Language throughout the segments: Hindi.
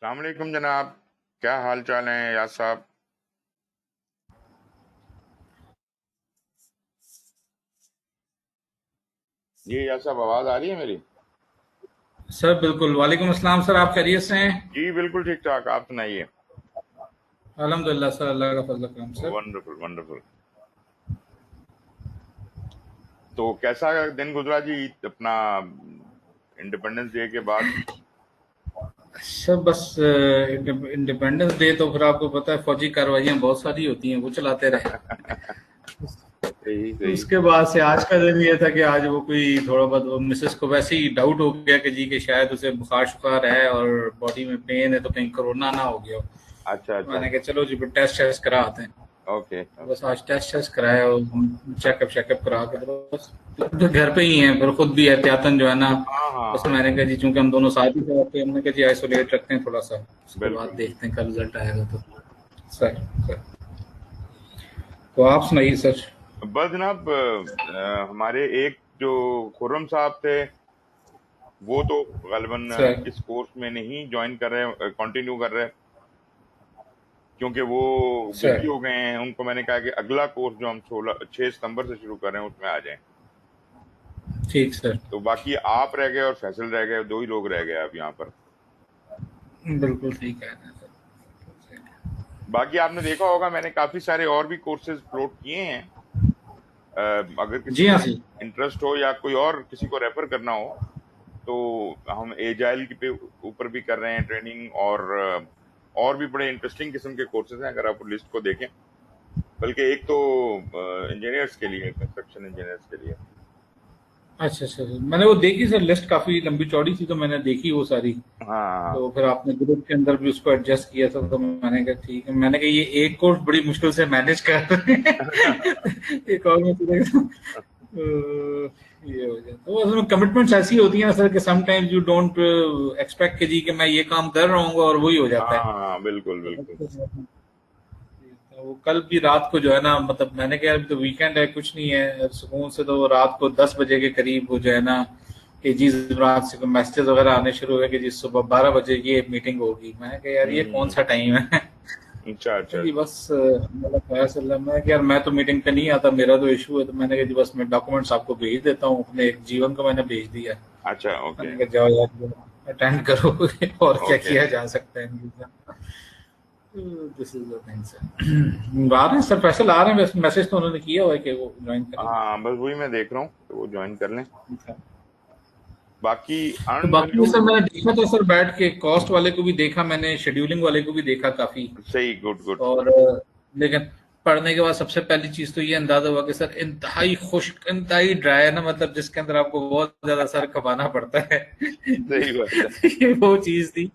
अस्सलाम वालेकुम जनाब। क्या हाल चाल है याद साहब? जी याद साहब, आवाज आ रही है मेरी? सर बिल्कुल। वालेकुम अस्सलाम सर, आप खैरियत से हैं? जी बिल्कुल ठीक ठाक, आप सुनाइए। अल्हम्दुलिल्लाह सर, अल्लाह का फजल करम सर। Wonderful wonderful. तो कैसा दिन गुजरा जी अपना इंडिपेंडेंस डे के बाद? सर बस इंडिपेंडेंस डे तो फिर आपको पता है फौजी कार्रवाइयाँ बहुत सारी होती हैं, वो चलाते रहे। सही सही। उसके बाद से आज का दिन ये था कि आज वो कोई थोड़ा बहुत वो मिसेस को वैसे ही डाउट हो गया कि जी कि शायद उसे बुखार शुखार है और बॉडी में पेन है, तो कहीं कोरोना ना हो गया हो। अच्छा अच्छा। मैंने कहा चलो जी फिर टेस्ट शेस्ट करा आते हैं। ओके बस ओके। आज टेस्ट शेस्ट कराया और चेकअप शेकअप करा के तो बस तो घर पे ही हैं, फिर खुद भी एहतियातन जो है ना। हाँ हाँ बस हाँ। मैंने कहा जी चूंकि हम दोनों साथ ही थे आपके, हमने कहा जी आइसोलेट रखते हैं थोड़ा सा, उसके बाद बिल्कुल देखते बिल्कुल। हैं कल रिजल्ट आएगा तो। सर सर, तो आप सुनाइए सर। बस जनाब, हमारे एक जो खुर्रम साहब थे, वो तो गालिबन सर इस कोर्स में नहीं ज्वाइन कर रहे, कंटिन्यू कर रहे, क्योंकि वो बिजी सर हो गए हैं। उनको मैंने कहा कि अगला कोर्स जो हम 6 सितंबर से शुरू कर रहे हैं उसमें आ जाएं। ठीक सर। तो बाकी आप रह गए और फैसल रह गए, दो ही लोग रह गए अब यहाँ पर। बिल्कुल सही कह रहे हैं सर। बाकी आपने देखा होगा, मैंने काफी सारे और भी कोर्सेज फ्लोट किए हैं। अगर किसी जी हाँ को सर। इंटरेस्ट हो या कोई और किसी को रेफर करना हो, तो हम एजाइल के पे ऊपर भी कर रहे हैं ट्रेनिंग, और भी बड़े इंटरेस्टिंग किस्म के कोर्सेज हैं अगर आप लिस्ट को देखें। बल्कि एक तो इंजीनियर्स के लिए, कंस्ट्रक्शन इंजीनियर्स के लिए। अच्छा अच्छा सर, मैंने वो देखी सर, लिस्ट काफी लंबी चौड़ी थी तो मैंने देखी वो सारी। हाँ तो फिर आपने ग्रुप के अंदर भी उसको एडजस्ट किया था, तो मैंने कहा ठीक है। मैंने कहा ये एक कोर्स बड़ी मुश्किल से मैनेज कर रहे हैं। एक और में ये हो जाता है। तो उसमें कमिटमेंट्स ऐसी होती है ना सर कि समटाइम्स यू डोंट एक्सपेक्ट कि जी कि मैं ये काम कर रहा हूँ और वही हो जाता है। हाँ बिल्कुल बिल्कुल। तो वो कल भी रात को जो है ना, मतलब मैंने कहा अभी तो वीकेंड है, कुछ नहीं है सुकून से, तो वो रात को 10 बजे के करीब वो जो है ना कि जी रात से मैसेजेस वगैरह आने शुरू हुए कि जी सुबह 12 बजे ये मीटिंग होगी। मैंने कहा यार ये कौन हम्म। सा टाइम है? अच्छा अच्छा जी अच्छा। बस मतलब मैं यार मैं तो मीटिंग पे नहीं आता, मेरा तो इशू है। तो मैंने कहा जी बस मैं डॉक्यूमेंट्स आपको भेज देता हूँ, अपने एक जीवन को मैंने भेज दिया। अच्छा ओके मैंने कहा जाओ यार अटेंड करो। और क्या ओके। किया जा सकता है इनके साथ। This is the thing sir. आ रहे हैं सर, फैसल आ रहे हैं, वैसे मैसेज तो उन्होंने किया हुआ है कि वो ज्वाइन करेंगे। हाँ बस वही मैं देख रहा हूँ कि वो ज्वाइन कर लें। अच्छा। बाकी तो अर्न बाकी ये वैल्यू। सर मैंने देखा तो सर बैठ के कॉस्ट वाले को भी देखा मैंने, शेड्यूलिंग वाले को भी देखा काफी। सही, गुड गुड। और लेकिन पढ़ने के बाद सबसे पहली चीज तो ये अंदाजा हुआ कि सर इंतहाई खुश्क इंतहाई ड्राई है ना, मतलब जिसके अंदर आपको बहुत ज्यादा सर खपाना पड़ता है। सही बात है। ये वो चीज थी।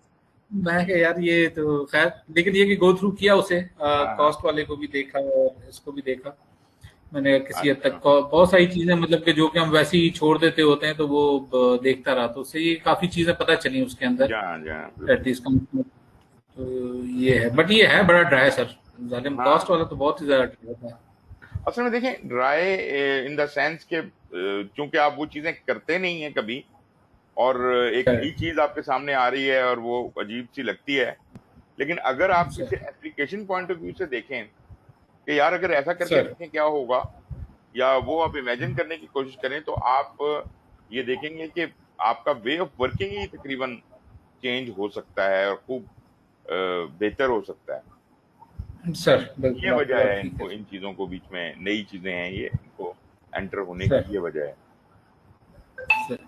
मैं कहा यार ये तो खैर, लेकिन ये कि गो थ्रू किया उसे, हाँ हाँ। कॉस्ट वाले को भी देखा और इसको भी देखा। मैंने किसी हद तक अच्छा। बहुत सारी चीजें, मतलब कि जो कि हम वैसे ही छोड़ देते होते हैं, तो वो देखता रहा तो उससे ये काफी चीजें पता चली उसके अंदर। जहाँ जहाँ बिल्कुल। एटलीस्ट तो ये है, बट ये है बड़ा ड्राई सर। जालिम कॉस्ट हाँ, वाला तो बहुत ही ज्यादा ड्राई था। असल में देखें, ड्राई इन द सेंस के चूंकि आप वो चीजें करते नहीं हैं कभी, और एक नई सर चीज आपके सामने आ रही है और वो अजीब सी लगती है। लेकिन अगर आप सर इसे एप्लीकेशन पॉइंट ऑफ व्यू से देखें कि यार अगर ऐसा करके सर देखें क्या होगा, या वो आप इमेजिन करने की कोशिश करें, तो आप ये देखेंगे कि आपका वे ऑफ वर्किंग ही तकरीबन चेंज हो सकता है और खूब बेहतर हो सकता है। सर ये बिल्कुल आपकी वजह बात है ठीक है इनको, इन चीजों को बीच में नई चीजें हैं ये, इनको एंटर होने सर। की ये वजह है। सर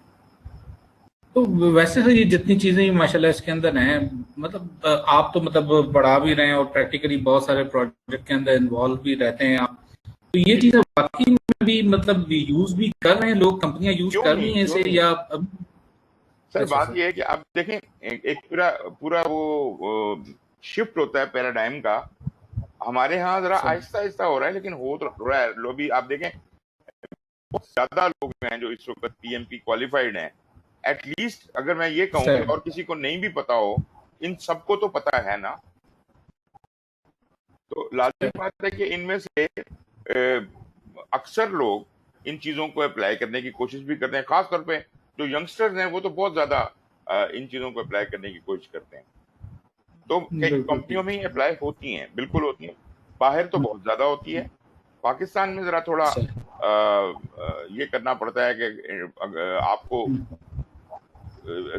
तो वैसे तो ये जितनी चीजें माशाल्लाह इसके अंदर हैं, मतलब आप तो मतलब पढ़ा भी रहे हैं और प्रैक्टिकली बहुत सारे प्रोजेक्ट के अंदर इन्वॉल्व भी रहते हैं आप। तो ये चीजें वाकई में भी मतलब यूज भी कर रहे हैं लोग, कंपनियां यूज क्यों कर रही नहीं, हैं क्यों इसे नहीं। या अभी? सर अच्छा बात सर। ये है कि आप देखें, एक पूरा पूरा वो शिफ्ट होता है पैराडाइम का। हमारे यहाँ जरा सर आहिस्ता आहिस्ता हो रहा है, लेकिन हो तो रहा है। लो भी आप देखें, बहुत ज्यादा लोग हैं जो इस वक्त पीएमपी क्वालिफाइड हैं। एटलीस्ट अगर मैं ये कहूं कि सर और किसी को नहीं भी पता हो, इन सबको तो पता है ना। तो लाजिम बात है कि इनमें से अक्सर लोग इन चीजों को अप्लाई करने की कोशिश भी करते हैं। खास तौर पे जो यंगस्टर्स हैं वो तो बहुत ज्यादा इन चीजों को अप्लाई करने की कोशिश करते हैं। तो कई बिल्कुल कंपनियों ठीक। में ही अप्लाई होती हैं, बिल्कुल होती हैं। बाहर तो बहुत ज्यादा होती है। पाकिस्तान में जरा थोड़ा सर। ये करना पड़ता है कि आपको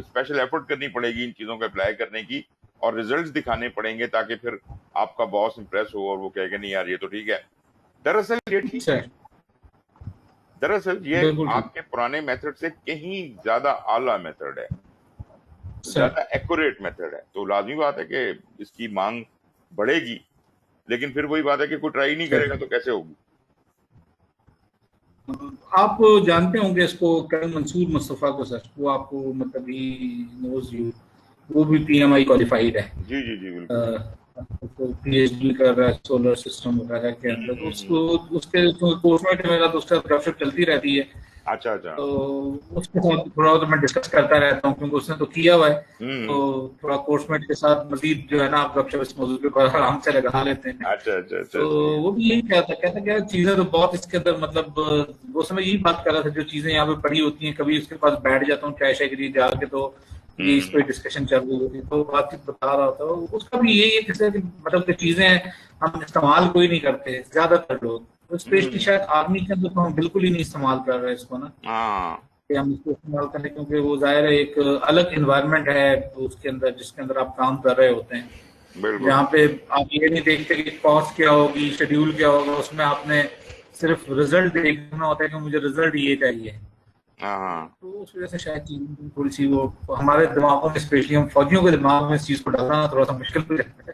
स्पेशल एफर्ट करनी पड़ेगी इन चीजों को अप्लाई करने की, और रिजल्ट्स दिखाने पड़ेंगे, ताकि फिर आपका बॉस इंप्रेस हो और वो कहेगा नहीं यार ये तो ठीक है। दरअसल ये ठीक है। सर दरअसल ये बिल्कुल ठीक। आपके पुराने मेथड से कहीं ज्यादा आला मेथड है, सर ज्यादा एक्यूरेट मेथड है। तो लाजमी बात है कि इसकी मांग बढ़ेगी, लेकिन फिर वही बात है कि कोई ट्राई नहीं सर करेगा तो कैसे होगी। आप जानते होंगे इसको, कर्नल मंसूर मुस्तफा को सर, वो आपको मतलब ही नोज यू, वो भी पीएमआई क्वालिफाइड है। जी जी जी बिल्कुल। तो पीएचडी कर रहा है सोलर सिस्टम वगैरह के अंदर, तो उसको उसके कोर्स में मेरा तो उसका वर्कशॉप चलती रहती है। अच्छा अच्छा। तो उसके साथ थोड़ा तो मैं डिस्कस करता रहता हूँ, क्योंकि उसने तो किया हुआ है। तो हम्म। थोड़ा कोर्समेट के साथ मजीद जो है ना, आप गपशप इस मौजूद पे थोड़ा आराम से लगा लेते हैं। अच्छा अच्छा अच्छा, तो सही है। वो भी यही कहता क्या चीजें तो बहुत इसके अंदर, मतलब वो समय यही बात कर रहा था, जो चीजें यहाँ पे पड़ी होती हैं, कभी उसके पास बैठ जाता हूँ चाय शाय के लिए जाके, तो ये इस हम्म पे डिस्कशन चल रही होती है, तो बातचीत बता रहा था। उसका भी यही है कि मतलब कि चीजें हम इस्तेमाल कोई नहीं करते ज्यादातर लोग, तो स्पेशली हम्म। शायद आर्मी के अंदर तो हम बिल्कुल ही नहीं इस्तेमाल कर रहे हैं इसको ना, हाँ कि हम इसको इस्तेमाल करें, क्योंकि वो जाहिर है एक अलग इन्वायरमेंट है उसके अंदर, जिसके अंदर आप काम कर रहे होते हैं, बिल्कुल। जहाँ पे आप ये नहीं देखते कि कॉस्ट क्या होगी, शेड्यूल क्या होगा, उसमें आपने सिर्फ रिजल्ट देखना होता है कि मुझे रिजल्ट ये चाहिए। हाँ हाँ। तो उस वजह से शायद चीज़ थोड़ी सी वो हमारे दिमागों में, स्पेशली हम फौजियों के दिमाग में इस चीज को डालना थोड़ा सा मुश्किल हो जाता है।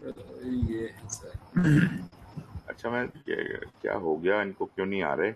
तो ये है सर। अच्छा, मैं क्या हो गया, इनको क्यों नहीं आ रहे?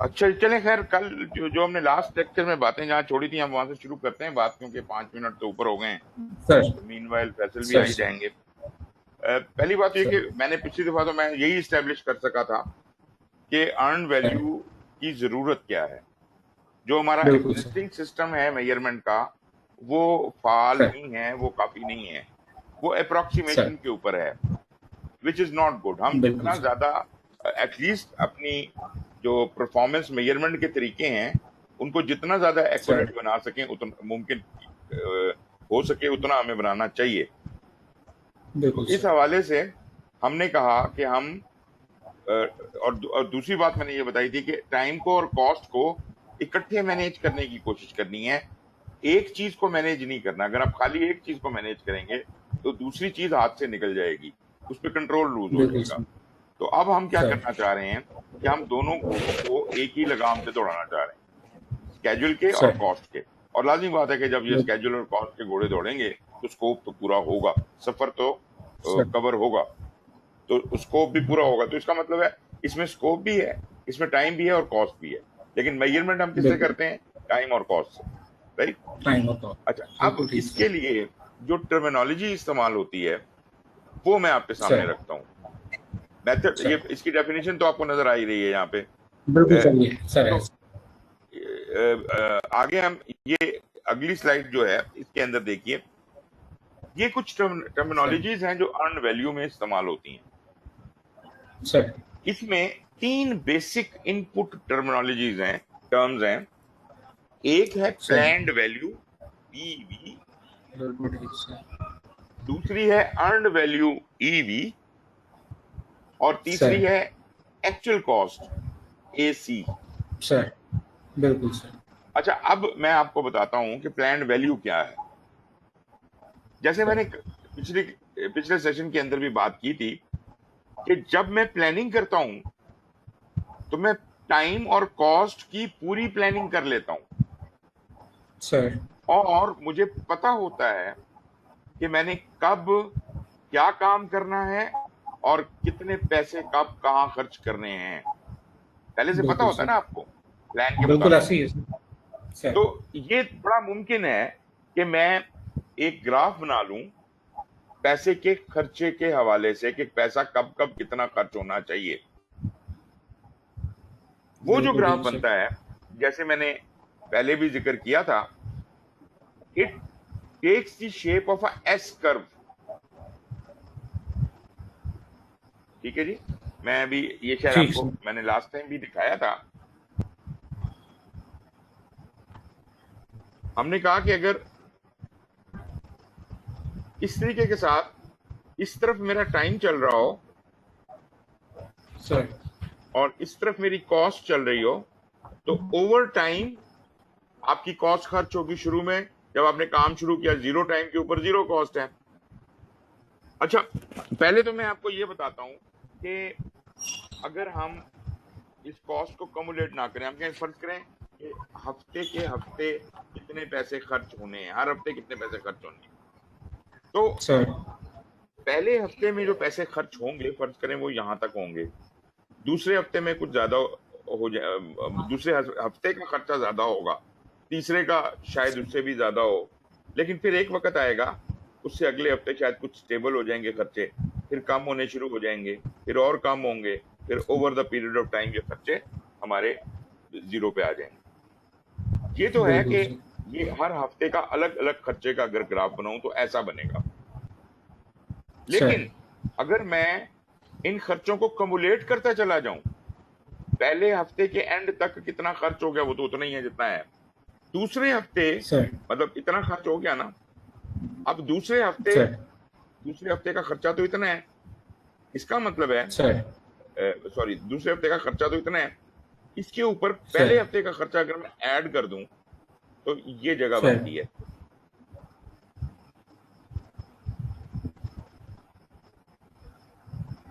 अच्छा चलें, खैर कल जो हमने लास्ट लेक्चर में बातें जहाँ छोड़ी थी, हम वहां से शुरू करते हैं बात, क्योंकि 5 मिनट तो ऊपर हो गए हैं। सर तो मीनवाइल फैसल भी आ सर ही सर जाएंगे। पहली बात ये कि सर मैंने पिछली दफा तो मैं यही इस्टेब्लिश कर सका था कि अर्न सर वैल्यू की जरूरत क्या है। जो हमारा बिल्कुल सर। एग्जिस्टिंग सिस्टम है मेजरमेंट का, वो फाल सर नहीं है, वो काफी नहीं है, वो सर अप्रोक्सीमेशन के ऊपर है, विच इज नॉट गुड। हम बिल्कुल जितना सर। ज्यादा एटलीस्ट अपनी जो परफॉर्मेंस मेजरमेंट के तरीके हैं उनको जितना ज्यादा सर एक्यूरेट बना सकें, उतना मुमकिन हो सके उतना हमें बनाना चाहिए। तो बिल्कुल इस सर। हवाले से हमने कहा कि हम और दूसरी बात मैंने ये बताई थी कि टाइम को और कॉस्ट को इकट्ठे मैनेज करने की कोशिश करनी है। एक चीज को मैनेज नहीं करना। अगर आप खाली एक चीज को मैनेज करेंगे तो दूसरी चीज हाथ से निकल जाएगी, उस पर कंट्रोल लूज हो बिल्कुल जाएगा। सर। तो अब हम क्या सर करना चाह रहे हैं कि हम दोनों घोड़ों को एक ही लगाम से दौड़ाना चाह रहे हैं, स्केड्यूल के और सर कॉस्ट के। और लाजमी बात है कि जब ये बिल्कुल स्केड्यूल और कॉस्ट के घोड़े दौड़ेंगे तो स्कोप तो पूरा होगा, सफर तो सर। कवर होगा, तो स्कोप भी पूरा होगा। तो इसका मतलब है इसमें स्कोप भी है, इसमें टाइम भी है और कॉस्ट भी है। लेकिन मेजरमेंट हम किससे बिल्कुल करते हैं? टाइम और कॉस्ट से, राइट। टाइम होता है। अच्छा, अब बिल्कुल ठीक इसके सर। लिए जो टर्मिनोलॉजी इस्तेमाल होती है वो मैं आपके सामने सर रखता हूँ। मेथड, सर ये इसकी डेफिनेशन तो आपको नजर आ ही रही है यहाँ पे। बिल्कुल अ, सर, ये सर है। तो आगे हम ये अगली स्लाइड जो है इसके अंदर देखिए, ये कुछ सर टर्मिनोलॉजीज हैं जो अर्न वैल्यू में इस्तेमाल होती हैं। सर इसमें तीन बेसिक इनपुट टर्मिनोलॉजीज हैं, टर्म्स हैं। एक है सर प्लैंड वैल्यू, पीवी। बिल्कुल ठीक सर। दूसरी है अर्नड वैल्यू, ईवी। और तीसरी सर है एक्चुअल कॉस्ट, एसी। सर बिल्कुल सर। अच्छा, अब मैं आपको बताता हूं कि प्लैंड वैल्यू क्या है। जैसे सर मैंने पिछले पिछले सेशन के अंदर भी बात की थी कि जब मैं प्लानिंग करता हूं तो मैं टाइम और कॉस्ट की पूरी प्लानिंग कर लेता हूं, सर और मुझे पता होता है कि मैंने कब क्या काम करना है और कितने पैसे कब कहाँ खर्च करने हैं। पहले से पता बिल्कुल होता है सर। ना आपको, प्लान के बिल्कुल मुताबिक। ऐसे ही है सर। तो सर ये बड़ा मुमकिन है कि मैं एक ग्राफ बना लूं पैसे के खर्चे के हवाले से कि पैसा कब कब कितना खर्च होना चाहिए, वो जो बिल्कुल ग्राफ ठीक सर। बनता है, जैसे मैंने पहले भी जिक्र किया था, it takes the shape of a S curve. ठीक है जी, मैं अभी ये शायद ठीक आपको सर। मैंने लास्ट टाइम भी दिखाया था। हमने कहा कि अगर इस तरीके के साथ इस तरफ मेरा टाइम चल रहा हो सर और इस तरफ मेरी कॉस्ट चल रही हो, तो ओवर टाइम आपकी कॉस्ट खर्च होगी। शुरू में जब आपने काम शुरू किया, जीरो टाइम के ऊपर जीरो कॉस्ट है। अच्छा, पहले तो मैं आपको ये बताता हूं कि अगर हम इस कॉस्ट को कमुलेट ना करें, हम कहें फर्ज करें कि हफ्ते के हफ्ते कितने पैसे खर्च होने हैं, हर हफ्ते कितने पैसे खर्च होने हैं, तो सर। पहले हफ्ते में जो पैसे खर्च होंगे, फर्ज करें वो यहां तक होंगे, दूसरे हफ्ते में कुछ ज्यादा हो जाए, दूसरे हफ्ते का खर्चा ज्यादा होगा, तीसरे का शायद उससे भी ज्यादा हो, लेकिन फिर एक वक्त आएगा उससे अगले हफ्ते शायद कुछ स्टेबल हो जाएंगे खर्चे, फिर कम होने शुरू हो जाएंगे, फिर और कम होंगे, फिर over the period of time ये खर्चे हमारे जीरो पे आ जाएंगे। ये तो है बिल्कुल कि सर। ये हर हफ्ते का अलग अलग खर्चे का अगर ग्राफ बनाऊं तो ऐसा बनेगा। सर। लेकिन अगर मैं इन खर्चों को कमुलेट करता चला जाऊं, पहले हफ्ते के एंड तक कितना खर्च हो गया वो तो उतना ही है जितना है, दूसरे हफ्ते सर। मतलब इतना खर्च हो गया ना, अब सर। दूसरे हफ्ते का खर्चा तो इतना है, इसका मतलब है, सर। सॉरी, दूसरे हफ्ते का खर्चा तो इतना है, इसके ऊपर सर। पहले हफ्ते का खर्चा अगर मैं ऐड कर दूं तो ये जगह सर। बनती है।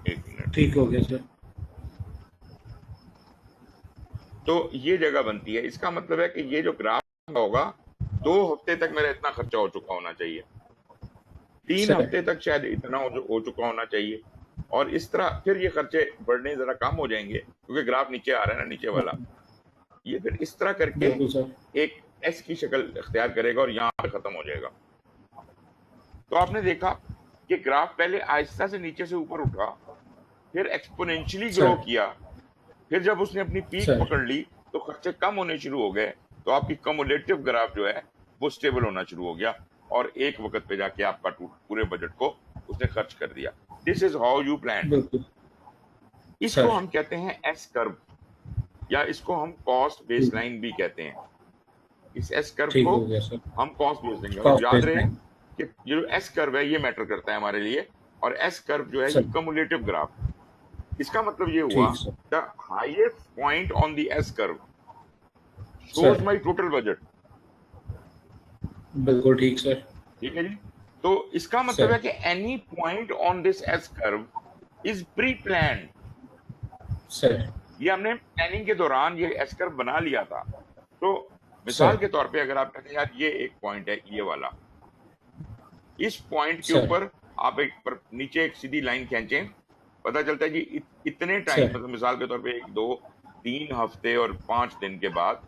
एक मिनट। ठीक हो गया सर। तो ये जगह बनती है, इसका मतलब है कि ये जो ग्राफ होगा, 2 हफ्ते तक मेरा इतना खर्चा हो चुका होना चाहिए, 3 हफ्ते सर। तक शायद इतना हो चुका होना चाहिए, और इस तरह फिर ये खर्चे बढ़ने जरा कम हो जाएंगे क्योंकि ग्राफ नीचे आ रहा है ना, नीचे वाला, ये फिर इस तरह करके बिल्कुल सर। एक एस की शक्ल इख्तियार करेगा और यहाँ पे खत्म हो जाएगा। तो आपने देखा कि ग्राफ पहले आहिस्ता से नीचे से ऊपर उठा, फिर एक्सपोनेंशियली ग्रो सर। किया, फिर जब उसने अपनी पीक सर। पकड़ ली तो खर्चे कम होने शुरू हो गए, तो आपकी कमुलेटिव ग्राफ जो है वो स्टेबल होना शुरू हो गया, और एक वक्त पे जाके आपका पूरे बजट को उसने खर्च कर दिया। This is how you plan. बिल्कुल इसको सर। हम कहते हैं एस कर्व, या इसको हम कॉस्ट बेसलाइन भी कहते हैं। इस एस कर्व ठीक को हो गया सर। हम कॉस्ट बेस देंगे, और कॉस्ट याद बेस रहे लाइन। कि ये जो एस कर्व है ये मैटर करता है हमारे लिए, और एस कर्व जो है ये सर। Cumulative graph. इसका मतलब ये हुआ, ठीक sir. The highest point on the S curve shows sir. My total budget. बिल्कुल ठीक सर। ठीक है जी, तो इसका मतलब सर। है कि any point on this S curve is pre plan. Sir. ये हमने प्लानिंग के दौरान ये एस कर्व बना लिया था। तो मिसाल सर। के तौर पे अगर आप कहते हैं यार ये एक पॉइंट है ये वाला, इस पॉइंट के सर। ऊपर आप एक पर नीचे एक सीधी लाइन खींचें, पता चलता है कि इतने टाइम, सर। मतलब मिसाल के तौर पे 1 2 3 हफ्ते और 5 दिन के बाद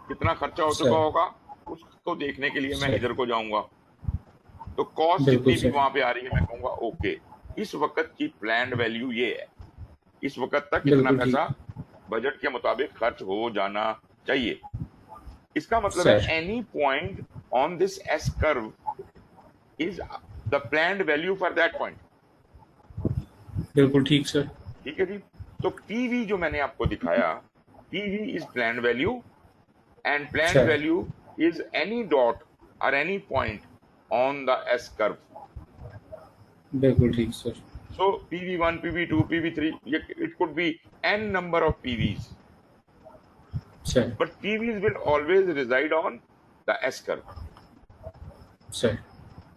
कितना खर्चा हो चुका सर। होगा, उसको देखने के लिए मैं सर। इधर को जाऊंगा, तो कॉस्ट बिल्कुल जितनी भी सर। वहां पे आ रही है मैं कहूंगा ओके, इस वक्त की प्लान्ड वैल्यू ये है, इस वक्त तक इतना बिल्कुल पैसा ठीक। बजट के मुताबिक खर्च हो जाना चाहिए। इसका मतलब है sir. Any point on this S curve is the planned value for that point. बिल्कुल ठीक सर। ठीक है जी, तो पीवी जो मैंने आपको दिखाया, PV is planned value, and planned sir. Value is any dot और any point on the S curve. बिल्कुल ठीक सर। So PV1, PV2, PV3, it could be n number of PVs, सर। but PVs will always reside on the S curve. Sir.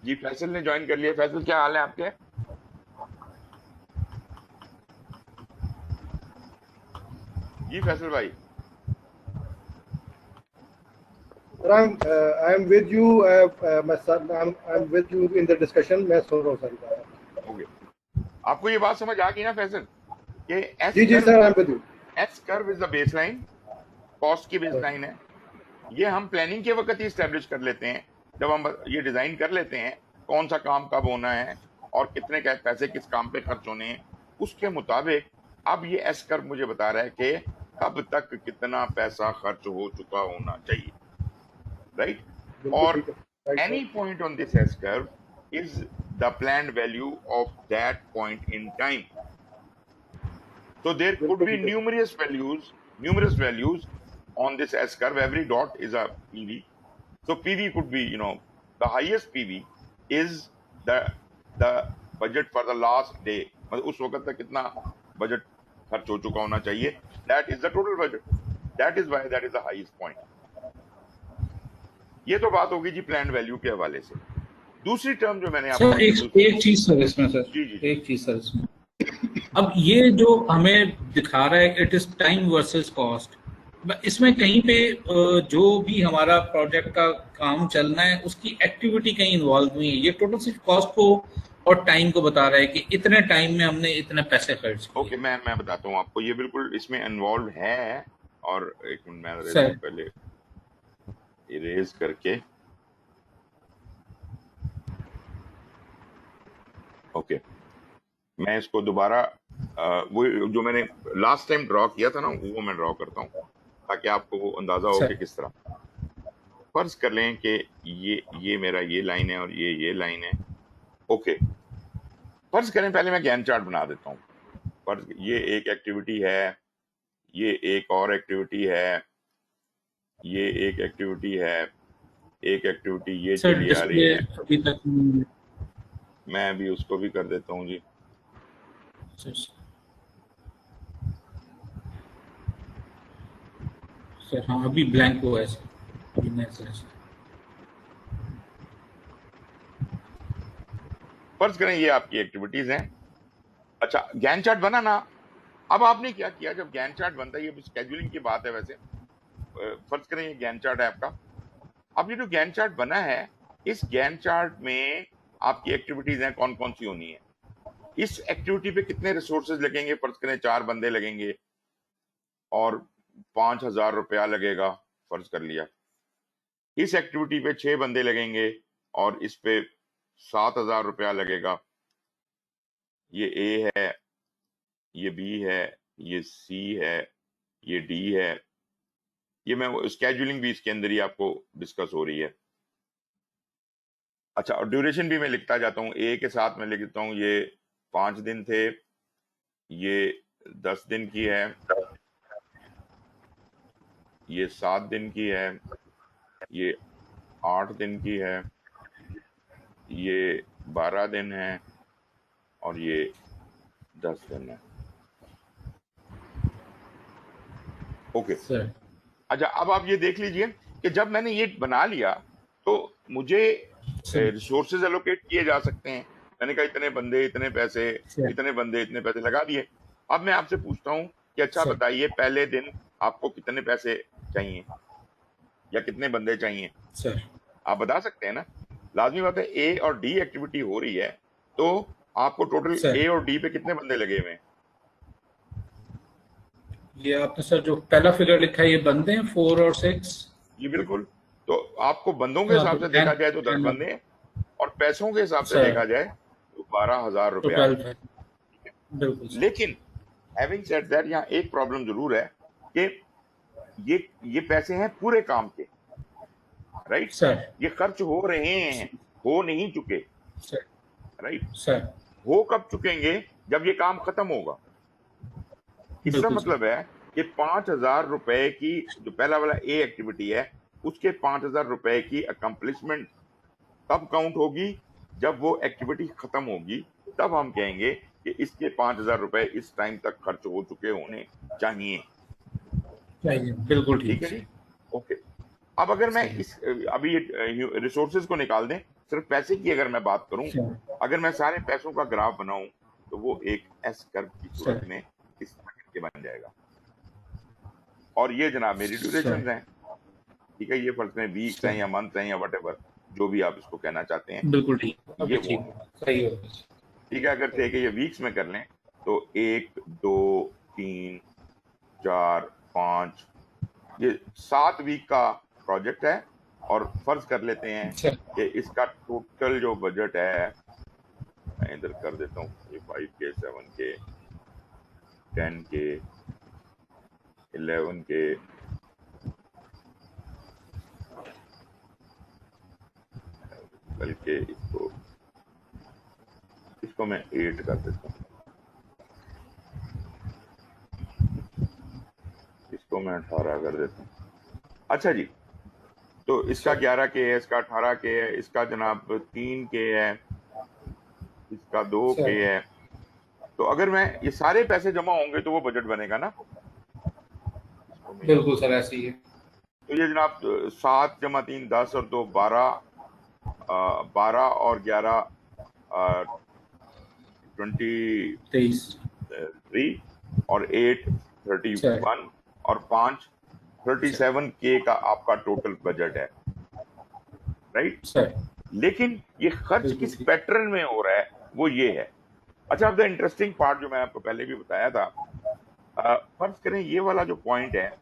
जी फैसल ने ज्वाइन कर लिया। फैसल क्या हाल है आपके? जी फैसल भाई। Sir, I'm with you. My son, I'm with you in the discussion. मैं सुन रहा हूँ सर। ओके, आपको ये बात समझ आ गई ना फैसल कि जी जी sir, I'm with you. S curve is the baseline, cost की बेसलाइन है। ये हम प्लानिंग के वक्त ही स्टैब्लिश कर लेते हैं, जब हम ये डिजाइन कर लेते हैं कौन सा काम कब होना है, और कितने पैसे किस काम पे खर्च होने हैं, उसके मुताबिक अब ये एस कर्व मुझे बता रहा है कि कब तक कितना पैसा खर्च हो चुका होना चाहिए, राइट? बिल्कुल और ठीक है, right any sir. point on this S curve is the planned value of that point in time. So there could बिल्कुल be ठीक है, numerous values on this S curve. Every dot is a PV. So PV could be, the highest PV is the budget for the last day. मतलब उस वक्त तक कितना बजट खर्च हो चुका होना चाहिए. That is the total budget. That is why that is the highest point. ये तो बात होगी जी प्लान वैल्यू के हवाले से. दूसरी टर्म जो मैंने आपको सर एक चीज सर इसमें, सर जी जी एक चीज सर इसमें, अब ये जो हमें दिखा रहा है it is time versus cost, इसमें कहीं पे जो भी हमारा प्रोजेक्ट का काम चलना है उसकी एक्टिविटी कहीं इन्वॉल्व हुई है, ये टोटल सिर्फ कॉस्ट को और टाइम को बता रहा है कि इतने टाइम में हमने इतने पैसे खर्च किए. ओके, मैं बताता हूँ आपको, ये बिल्कुल इसमें इन्वॉल्व है. और एक मिनट मैं सर इसको पहले इरेज करके, ओके, मैं इसको दोबारा वो जो मैंने लास्ट टाइम ड्रॉ किया था ना वो मैं ड्रॉ करता हूँ ताकि आपको वो अंदाजा हो कि सर किस तरह. फर्ज कर लें कि ये मेरा ये लाइन है और ये लाइन है. ओके, फर्ज करें, पहले मैं गैन चार्ट बना देता हूँ. फर्ज ये एक एक्टिविटी है, ये एक और एक्टिविटी है, ये एक एक्टिविटी है, एक एक्टिविटी ये सर चली आ रही डिस्प्ले है. अभी तक मैं अभी उसको भी कर देता हूँ जी. सर सर हाँ अभी ब्लैंक हुआ है सर, अभी नहीं सर. फर्ज करें ये आपकी एक्टिविटीज हैं. अच्छा, गैन चार्ट बना ना. अब आपने क्या किया, जब गैन चार्ट बनता है, ये स्केड्यूलिंग की बात है वैसे. फर्ज करें ये गैन चार्ट है आपका. अब ये जो गैन चार्ट बना है, इस गैन चार्ट में आपकी एक्टिविटीज हैं कौन कौन सी होनी है. इस एक्टिविटी पे कितने रिसोर्सेज लगेंगे. फर्ज करें 4 बंदे लगेंगे और 5,000 रुपया लगेगा, फर्ज कर लिया. इस एक्टिविटी पे 6 बंदे लगेंगे और इस पे 7,000 रुपया लगेगा. ये ए है, ये बी है, ये सी है, ये डी है. ये मैं स्केड्यूलिंग भी इसके अंदर ही आपको डिस्कस हो रही है. अच्छा, और ड्यूरेशन भी मैं लिखता जाता हूँ. ए के साथ मैं लिख देता हूँ ये 5 दिन थे, ये 10 दिन की है, ये 7 दिन की है, ये 8 दिन की है, ये 12 दिन है और ये 10 दिन है. ओके. सर अच्छा, अब आप ये देख लीजिए कि जब मैंने ये बना लिया तो मुझे सर रिसोर्सेज एलोकेट किए जा सकते हैं. मैंने कहा इतने बंदे इतने पैसे, सर इतने बंदे इतने पैसे लगा दिए. अब मैं आपसे पूछता हूँ कि अच्छा सर बताइए, पहले दिन आपको कितने पैसे चाहिए या कितने बंदे चाहिए. सर आप बता सकते हैं ना. लाजमी बात है, ए और डी एक्टिविटी हो रही है तो आपको टोटल सर ए और डी पे कितने बंदे लगे हुए हैं. ये आपने सर जो पहला फिगर लिखा है ये बंदे हैं 4 और 6. जी बिल्कुल. तो आपको बंदों के हिसाब से देखा जाए तो 10 बंदे हैं और पैसों के हिसाब से सर देखा जाए तो 12,000 तो रुपया है. 12 है, बिल्कुल सर. लेकिन हैविंग सेड दैट, यहाँ एक प्रॉब्लम जरूर है कि ये पैसे हैं पूरे काम के, राइट. सर ये खर्च हो रहे हैं, हो नहीं चुके, सर राइट. सर हो कब चुकेंगे, जब ये काम खत्म होगा. इसका बिल्कुल सर. मतलब है कि 5,000 रुपए की जो पहला वाला ए एक्टिविटी है उसके 5,000 रुपए की अकम्पलिशमेंट तब काउंट होगी जब वो एक्टिविटी खत्म होगी. तब हम कहेंगे कि इसके 5,000 रुपए इस टाइम तक खर्च हो चुके होने चाहिए. चाहिए, बिल्कुल ठीक ठीक है है. जी. ओके. अब अगर मैं सही. इस अभी ये रिसोर्सेज को निकाल दें, सिर्फ पैसे की अगर मैं बात करूं, सर अगर मैं सारे पैसों का ग्राफ बनाऊं तो वो एक एस कर्व की सूरत सर में इस तरह के बन जाएगा. और ये जनाब मेरी ड्यूरेशन सर हैं. ठीक है, ये फर्ज में वीक्स हैं सर या मंथ हैं या वट जो भी आप इसको कहना चाहते हैं, बिल्कुल ठीक, ये अभी वो ठीक है. सही होगा. ठीक है, अगर थे कि ये वीक्स में कर लें तो 1 2 3 4 5, ये 7 वीक का प्रोजेक्ट है. और फर्ज कर लेते हैं सर कि इसका टोटल जो बजट है मैं इधर कर देता हूँ, ये 5K, 7K, 10K, 11K, बल्कि इसको मैं 8 कर देता हूँ, इसको मैं 18 कर देता हूँ। अच्छा जी, तो इसका 11K है, इसका 18K है, इसका जनाब 3K है, इसका 2K है। तो अगर मैं ये सारे पैसे जमा होंगे तो वो बजट बनेगा ना? बिल्कुल सर, ऐसे ही है। तो ये जनाब 7 जमा 3 10 और 2 12, 12 और 11 23 और 8 31 और 5 37K का आपका टोटल बजट है, राइट सर। लेकिन ये खर्च किस पैटर्न में हो रहा है वो ये है। अच्छा, अब द इंटरेस्टिंग पार्ट जो मैं आपको पहले भी बताया था, फर्ज करें ये वाला जो पॉइंट है,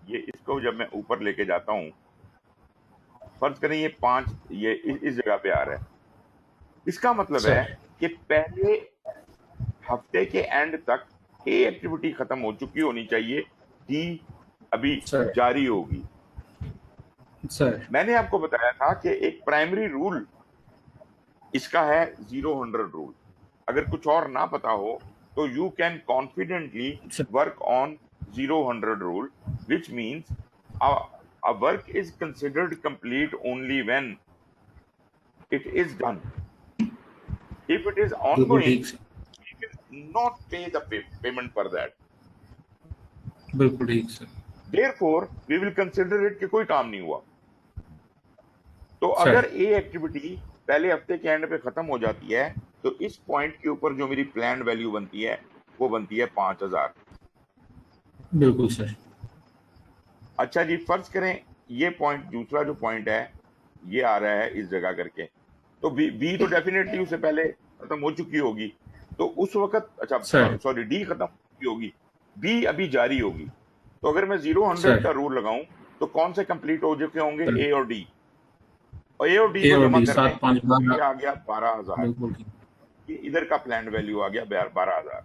ये इसको जब मैं ऊपर लेके जाता हूं, फर्ज करें ये 5 ये इस जगह पे आ रहा है, इसका मतलब है कि पहले हफ्ते के एंड तक ए एक्टिविटी खत्म हो चुकी होनी चाहिए, डी अभी जारी होगी। सर मैंने आपको बताया था कि एक प्राइमरी रूल इसका है 0-100 रूल। अगर कुछ और ना पता हो तो you can confidently work on 0-100 rule, which means a work is considered complete only when it is done. If it is ongoing, we will not pay the payment for that. बिल्कुल ठीक sir. Therefore, we will consider it कि कोई काम नहीं हुआ। तो अगर ए एक्टिविटी पहले हफ्ते के एंड पे खत्म हो जाती है तो इस पॉइंट के ऊपर जो मेरी प्लान वैल्यू बनती है वो बनती है 5000। बिल्कुल सर। अच्छा जी, फर्ज करें ये पॉइंट, दूसरा जो पॉइंट है ये आ रहा है इस जगह करके, तो बी तो डेफिनेटली उससे पहले खत्म हो चुकी होगी, तो उस वक्त, अच्छा सॉरी, डी खत्म हो चुकी होगी, बी अभी जारी होगी। तो अगर मैं 0-100 का रूल लगाऊं तो कौन से कंप्लीट हो चुके होंगे? ए और डी, और ए और डी को जमा करने आ गया 12000, ये इधर का प्लान वैल्यू आ गया 12000।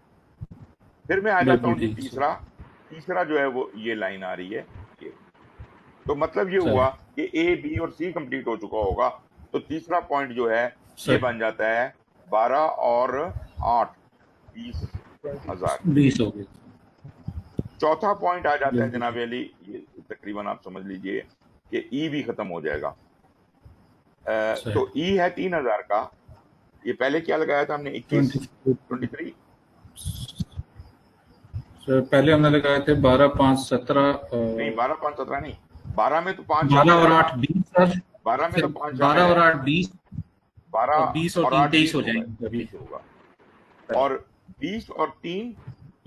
फिर मैं आ जाता हूँ जी तीसरा जो है वो ये लाइन आ रही है ये, तो मतलब ये हुआ कि ए बी और सी कंप्लीट हो चुका होगा, तो तीसरा पॉइंट जो है ये बन जाता है 12 और 8 20,000 हो गए। चौथा पॉइंट आ जाता है जनाब अली, ये तकरीबन आप समझ लीजिए कि ई भी खत्म हो जाएगा। तो ई है 3000 का, ये पहले क्या लगाया था हमने? 23 पहले हमने लगाए थे 12 5 17 नहीं, 12 5 17 नहीं, 12 में तो 5 12 और 8 20 सर, 12 में तो 5 12 और 8 20, 12 20 और 3 23 हो जाएंगे अभी होगा, और 20 और 3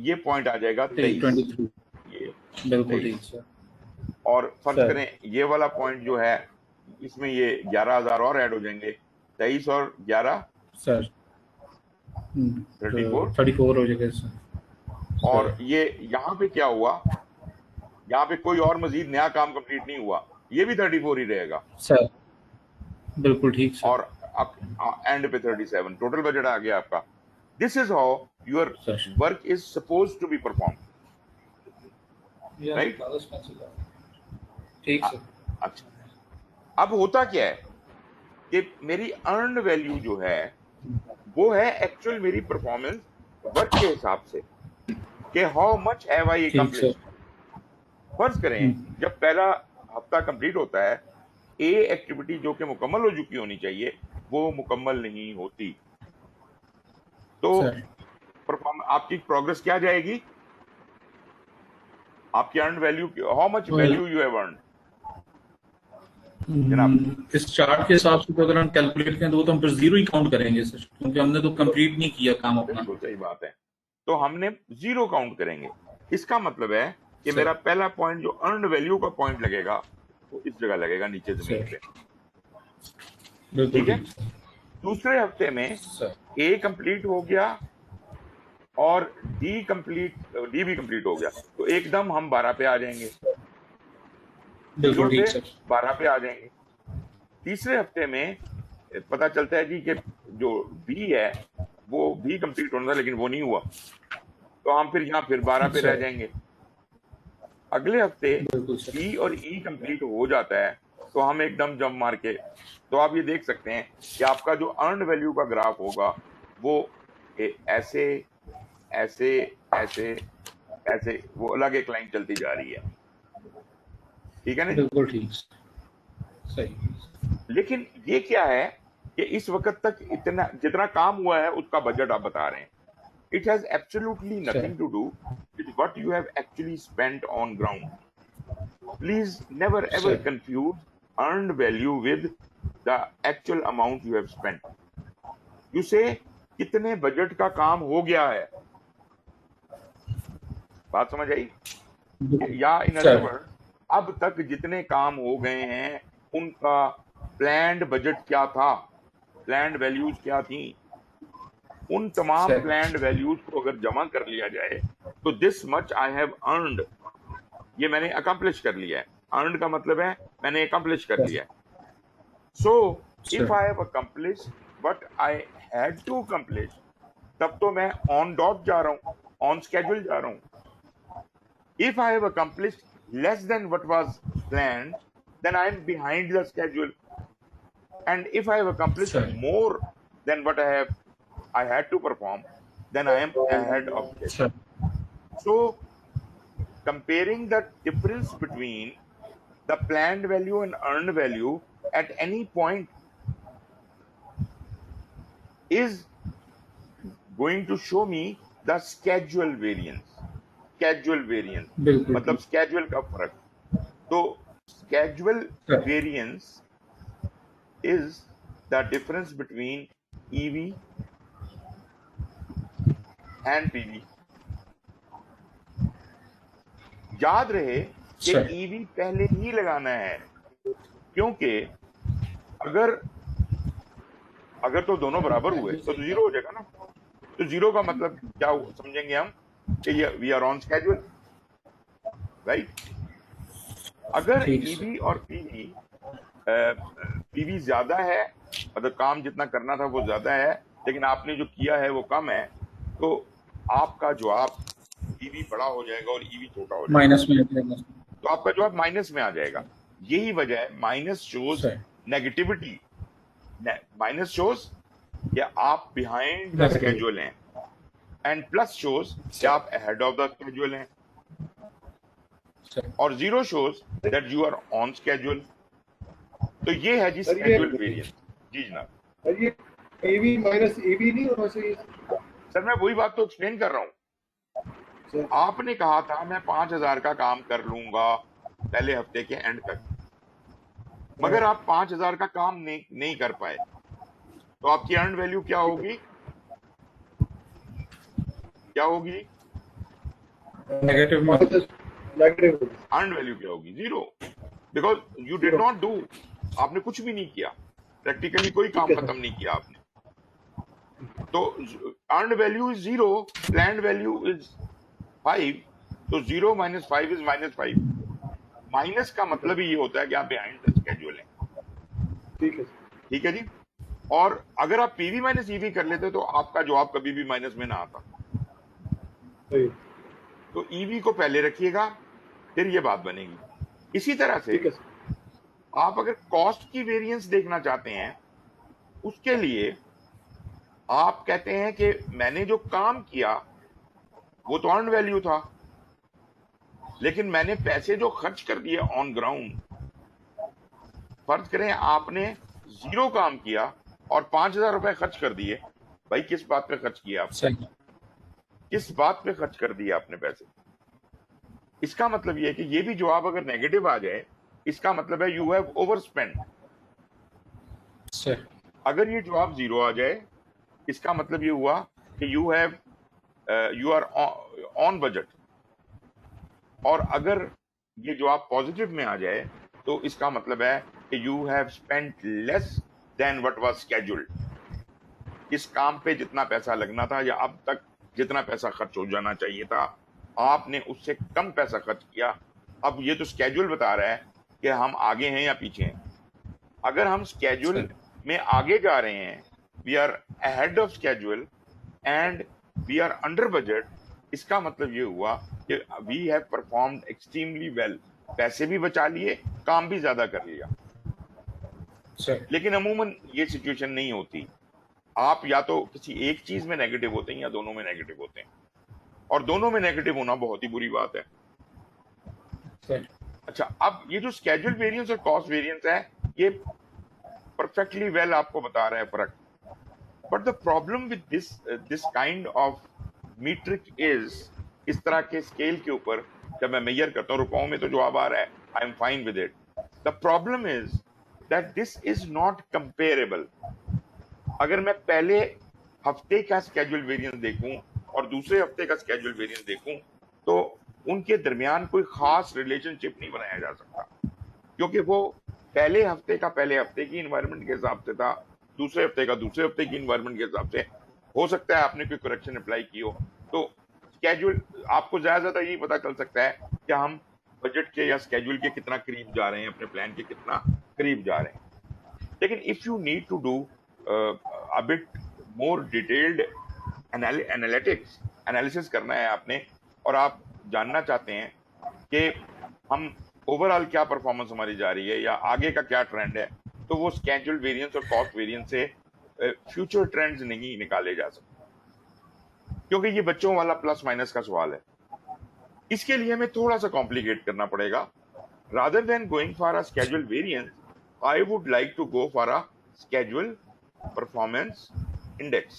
ये पॉइंट आ जाएगा 23। ये बिल्कुल ठीक सर। और फर्ज करें ये वाला पॉइंट जो है इसमें ये 11000 और ऐड हो जाएंगे, 23 और 11 सर 34 हो जाएगा सर। और ये यहाँ पे क्या हुआ, यहाँ पे कोई और मजीद नया काम कंप्लीट नहीं हुआ, ये भी 34 ही रहेगा सर। बिल्कुल ठीक सर। और अब एंड पे 37, टोटल बजट आ गया आपका। This is how your work is suppose to be perform, right? ठीक सर। अच्छा, अब होता क्या है कि मेरी अर्न वैल्यू जो है वो है एक्चुअल मेरी परफॉर्मेंस वर्क के हिसाब से, कि how much have I accomplished. फर्ज करें जब पहला हफ्ता कंप्लीट होता है, ए एक्टिविटी जो कि मुकम्मल हो चुकी होनी चाहिए वो मुकम्मल नहीं होती, तो आपकी प्रोग्रेस क्या जाएगी? आपकी earn value, how much value you have earn. इस चार्ट के हिसाब से तो अगर हम कैलकुलेट करें तो हम फिर जीरो ही काउंट करेंगे सर, क्योंकि हमने तो कंप्लीट नहीं किया काम अपना। बिल्कुल सही बात है, तो हमने जीरो काउंट करेंगे। इसका मतलब है कि मेरा पहला पॉइंट जो अर्न वैल्यू का पॉइंट लगेगा वो इस जगह लगेगा, नीचे जमीन पे, ठीक है? दूसरे हफ्ते में ए कंप्लीट हो गया और डी भी कंप्लीट हो गया, तो एकदम हम 12 पे आ जाएंगे, 12 पे आ जाएंगे। तीसरे हफ्ते में पता चलता है जी कि जो बी है वो भी कंप्लीट होना था लेकिन वो नहीं हुआ, तो हम फिर यहाँ फिर 12 पे अच्छा, रह जाएंगे। अगले हफ्ते बिल्कुल सर। बी और ई कंप्लीट हो जाता है तो हम एकदम जंप मार के, तो आप ये देख सकते हैं कि आपका जो अर्न वैल्यू का ग्राफ होगा वो ऐसे ऐसे ऐसे ऐसे वो अलग एक लाइन चलती जा रही है, ठीक है ना जी? बिल्कुल ठीक, सही। लेकिन ये क्या है कि इस वक्त तक इतना जितना काम हुआ है उसका बजट आप बता रहे हैं। It has absolutely nothing to do with what you have actually spent on ground. Please never ever sir, confuse earned value with the actual amount you have spent. You say कितने बजट का काम हो गया है, बात समझ आई? या इन अदर सर, वर्ड, अब तक जितने काम हो गए हैं उनका प्लान्ड बजट क्या था, प्लान्ड वैल्यूज क्या थी, उन तमाम सर, प्लान्ड वैल्यूज को अगर जमा कर लिया जाए तो this much I have earned, ये मैंने अकम्प्लिश कर लिया है। अर्नड का मतलब है मैंने अकम्प्लिश कर लिया है। So if I have accomplish but I had to accomplish, तब तो मैं ऑन डॉट जा रहा हूं, ऑन स्केड्यूल जा रहा हूं। If I have accomplished less than what was planned, then I am behind the schedule. And if I have accomplished sir, more than what I had to perform, then I am ahead of schedule. Sir, So comparing the difference between the planned value and earned value at any point is going to show me the schedule variance. Schedule variance बिल्कुल मतलब ठीक, schedule का फर्क। तो schedule sir, variance is the difference between EV and PV। याद रहे कि सर, EV पहले ही लगाना है, क्योंकि अगर अगर तो दोनों बराबर हुए तो जीरो हो जाएगा ना। तो जीरो का मतलब क्या समझेंगे हम कि ये we are on schedule, right? अगर ठीक EV सर, और PV ज्यादा है, मतलब काम जितना करना था वो ज्यादा है लेकिन आपने जो किया है वो कम है, तो आपका जवाब PV बड़ा हो जाएगा और EV छोटा हो जाएगा, माइनस में आ जाएगा। तो आपका जवाब माइनस में आ जाएगा। यही वजह है minus shows sir, negativity, minus shows कि आप बिहाइंड द नेगेटिव, स्केड्यूल हैं एंड प्लस शोज कि सर, आप अहेड ऑफ द स्केड्यूल हैं, सर, और zero shows that you are on schedule. तो ये है जी सर ये स्केड्यूल वेरिएंस। जी जनाब। सर ये एवी माइनस एबी नहीं होना चाहिए सर मैं वही बात तो एक्सप्लेन कर रहा हूँ। सर। आपने कहा था मैं 5,000 का काम कर लूंगा पहले हफ्ते के एंड तक, मगर आप 5,000 का काम नहीं कर पाए, तो आपकी अर्न वैल्यू क्या होगी? क्या होगी? नेगेटिव में, नेगेटिव अर्न वैल्यू क्या होगी? Zero, because you did not do, आपने कुछ भी नहीं किया, प्रैक्टिकली कोई काम खत्म नहीं किया आपने। तो earn value is zero, planned value is 5, तो 0 - 5 इज -5। माइनस का मतलब ही ये होता है कि आप बिहाइंड द स्केड्यूल हैं। ठीक है ठीक है जी। और अगर आप पीवी माइनस ईवी कर लेते तो आपका जवाब कभी भी माइनस में ना आता। सही, तो ईवी को पहले रखिएगा, फिर ये बात बनेगी। इसी तरह से ठीक है सर। आप अगर कॉस्ट की वेरिएंस देखना चाहते हैं, उसके लिए आप कहते हैं कि मैंने जो काम किया वो तो अर्न वैल्यू था, लेकिन मैंने पैसे जो खर्च कर दिए ऑन ग्राउंड, फर्ज करें आपने 0 काम किया और 5,000 रुपए खर्च कर दिए, भाई किस बात पे खर्च किया आपने? सही, किस बात पे खर्च कर दिए आपने पैसे? इसका मतलब ये है कि ये भी जवाब अगर नेगेटिव आ जाए, इसका मतलब है you have over spend. Sir, अगर ये जवाब 0 आ जाए, इसका मतलब ये हुआ कि यू आर ऑन बजट। और अगर ये जवाब पॉजिटिव में आ जाए तो इसका मतलब है कि you have spent less than what was scheduled. इस काम पे जितना पैसा लगना था या अब तक जितना पैसा खर्च हो जाना चाहिए था, आपने उससे कम पैसा खर्च किया। अब ये तो स्केड्यूल बता रहा है कि हम आगे हैं या पीछे हैं। अगर हम स्केड्यूल सर, में आगे जा रहे हैं, we are ahead of schedule and we are under budget, इसका मतलब ये हुआ कि we have performed extremely well, पैसे भी बचा लिए, काम भी ज्यादा कर लिया। सर लेकिन अमूमन ये सिचुएशन नहीं होती, आप या तो किसी एक चीज में नेगेटिव होते हैं या दोनों में नेगेटिव होते हैं, और दोनों में नेगेटिव होना बहुत ही बुरी बात है। सर अच्छा, अब ये जो स्केड्यूल वेरिएंस और कॉस्ट वेरिएंस है, ये परफेक्टली वेल आपको बता रहा है फर्क। But the problem with this kind of metric is, इस तरह के स्केल के ऊपर जब मैं मेजर करता हूँ, रुपयों में तो जवाब आ रहा है, I am fine with it. The problem is that this is not comparable. अगर मैं पहले हफ्ते का स्केड्यूल वेरिएंस देखूं और दूसरे हफ्ते का स्केड्यूल वेरिएंस देखूं, तो उनके दरमियान कोई खास रिलेशनशिप नहीं बनाया जा सकता, क्योंकि वो पहले हफ्ते का पहले हफ्ते की इन्वायरमेंट के हिसाब से था, दूसरे हफ्ते का दूसरे हफ्ते की इन्वायरमेंट के हिसाब से। हो सकता है आपने कोई करेक्शन अप्लाई की हो, तो स्केड्यूल आपको ज्यादा यही पता चल सकता है कि हम बजट के या स्केड्यूल के कितना करीब जा रहे हैं, अपने प्लान के कितना करीब जा रहे हैं। लेकिन if you need to do a bit more detailed analysis करना है आपने, और आप जानना चाहते हैं कि हम ओवरऑल क्या परफॉर्मेंस हमारी जा रही है या आगे का क्या ट्रेंड है, तो वो स्केड्यूल वेरिएंस और कॉस्ट वेरिएंस से फ्यूचर ट्रेंड्स नहीं निकाले जा सकते, क्योंकि ये बच्चों वाला प्लस माइनस का सवाल है। इसके लिए हमें थोड़ा सा कॉम्प्लिकेट करना पड़ेगा। Rather than going for a schedule variance, I would like to go for a schedule performance index.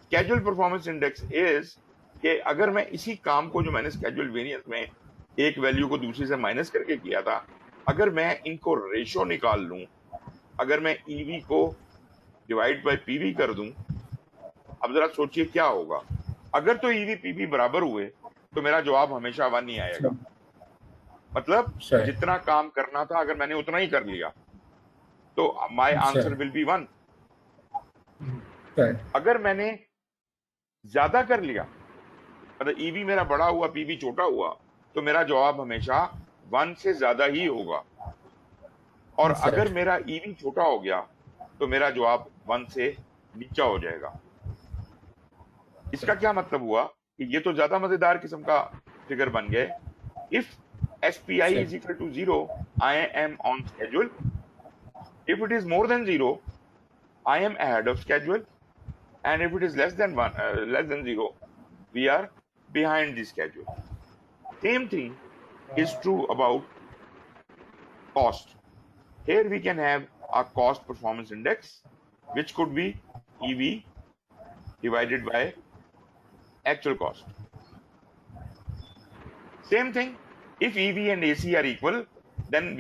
Schedule performance index is कि अगर मैं इसी काम को जो मैंने स्केड्यूल वेरिएंस में एक वैल्यू को दूसरी से माइनस करके किया था, अगर मैं इनको रेशो निकाल लूं, अगर मैं ईवी को डिवाइड बाय पीवी कर दूं, अब जरा सोचिए क्या होगा। अगर तो ईवी पीवी बराबर हुए तो मेरा जवाब हमेशा 1 ही आएगा। मतलब सर जितना काम करना था अगर मैंने उतना ही कर लिया, तो my answer will be 1। Sir अगर मैंने ज्यादा कर लिया, मतलब ईवी मेरा बड़ा हुआ पीवी छोटा हुआ, तो मेरा जवाब हमेशा 1 से ज्यादा ही होगा। और सर अगर मेरा ईवी छोटा हो गया तो मेरा जवाब 1 से नीचा हो जाएगा। इसका क्या मतलब हुआ कि ये तो ज्यादा मजेदार किस्म का फिगर बन गए। If SPI is equal to 0, I am on schedule. If it is more than 0, I am ahead of schedule, and if it is less than 0, we are behind the schedule. Same thing is true about cost. Here we can have a cost performance index, which could be EV divided by actual cost. Same thing, if EV and AC are equal, then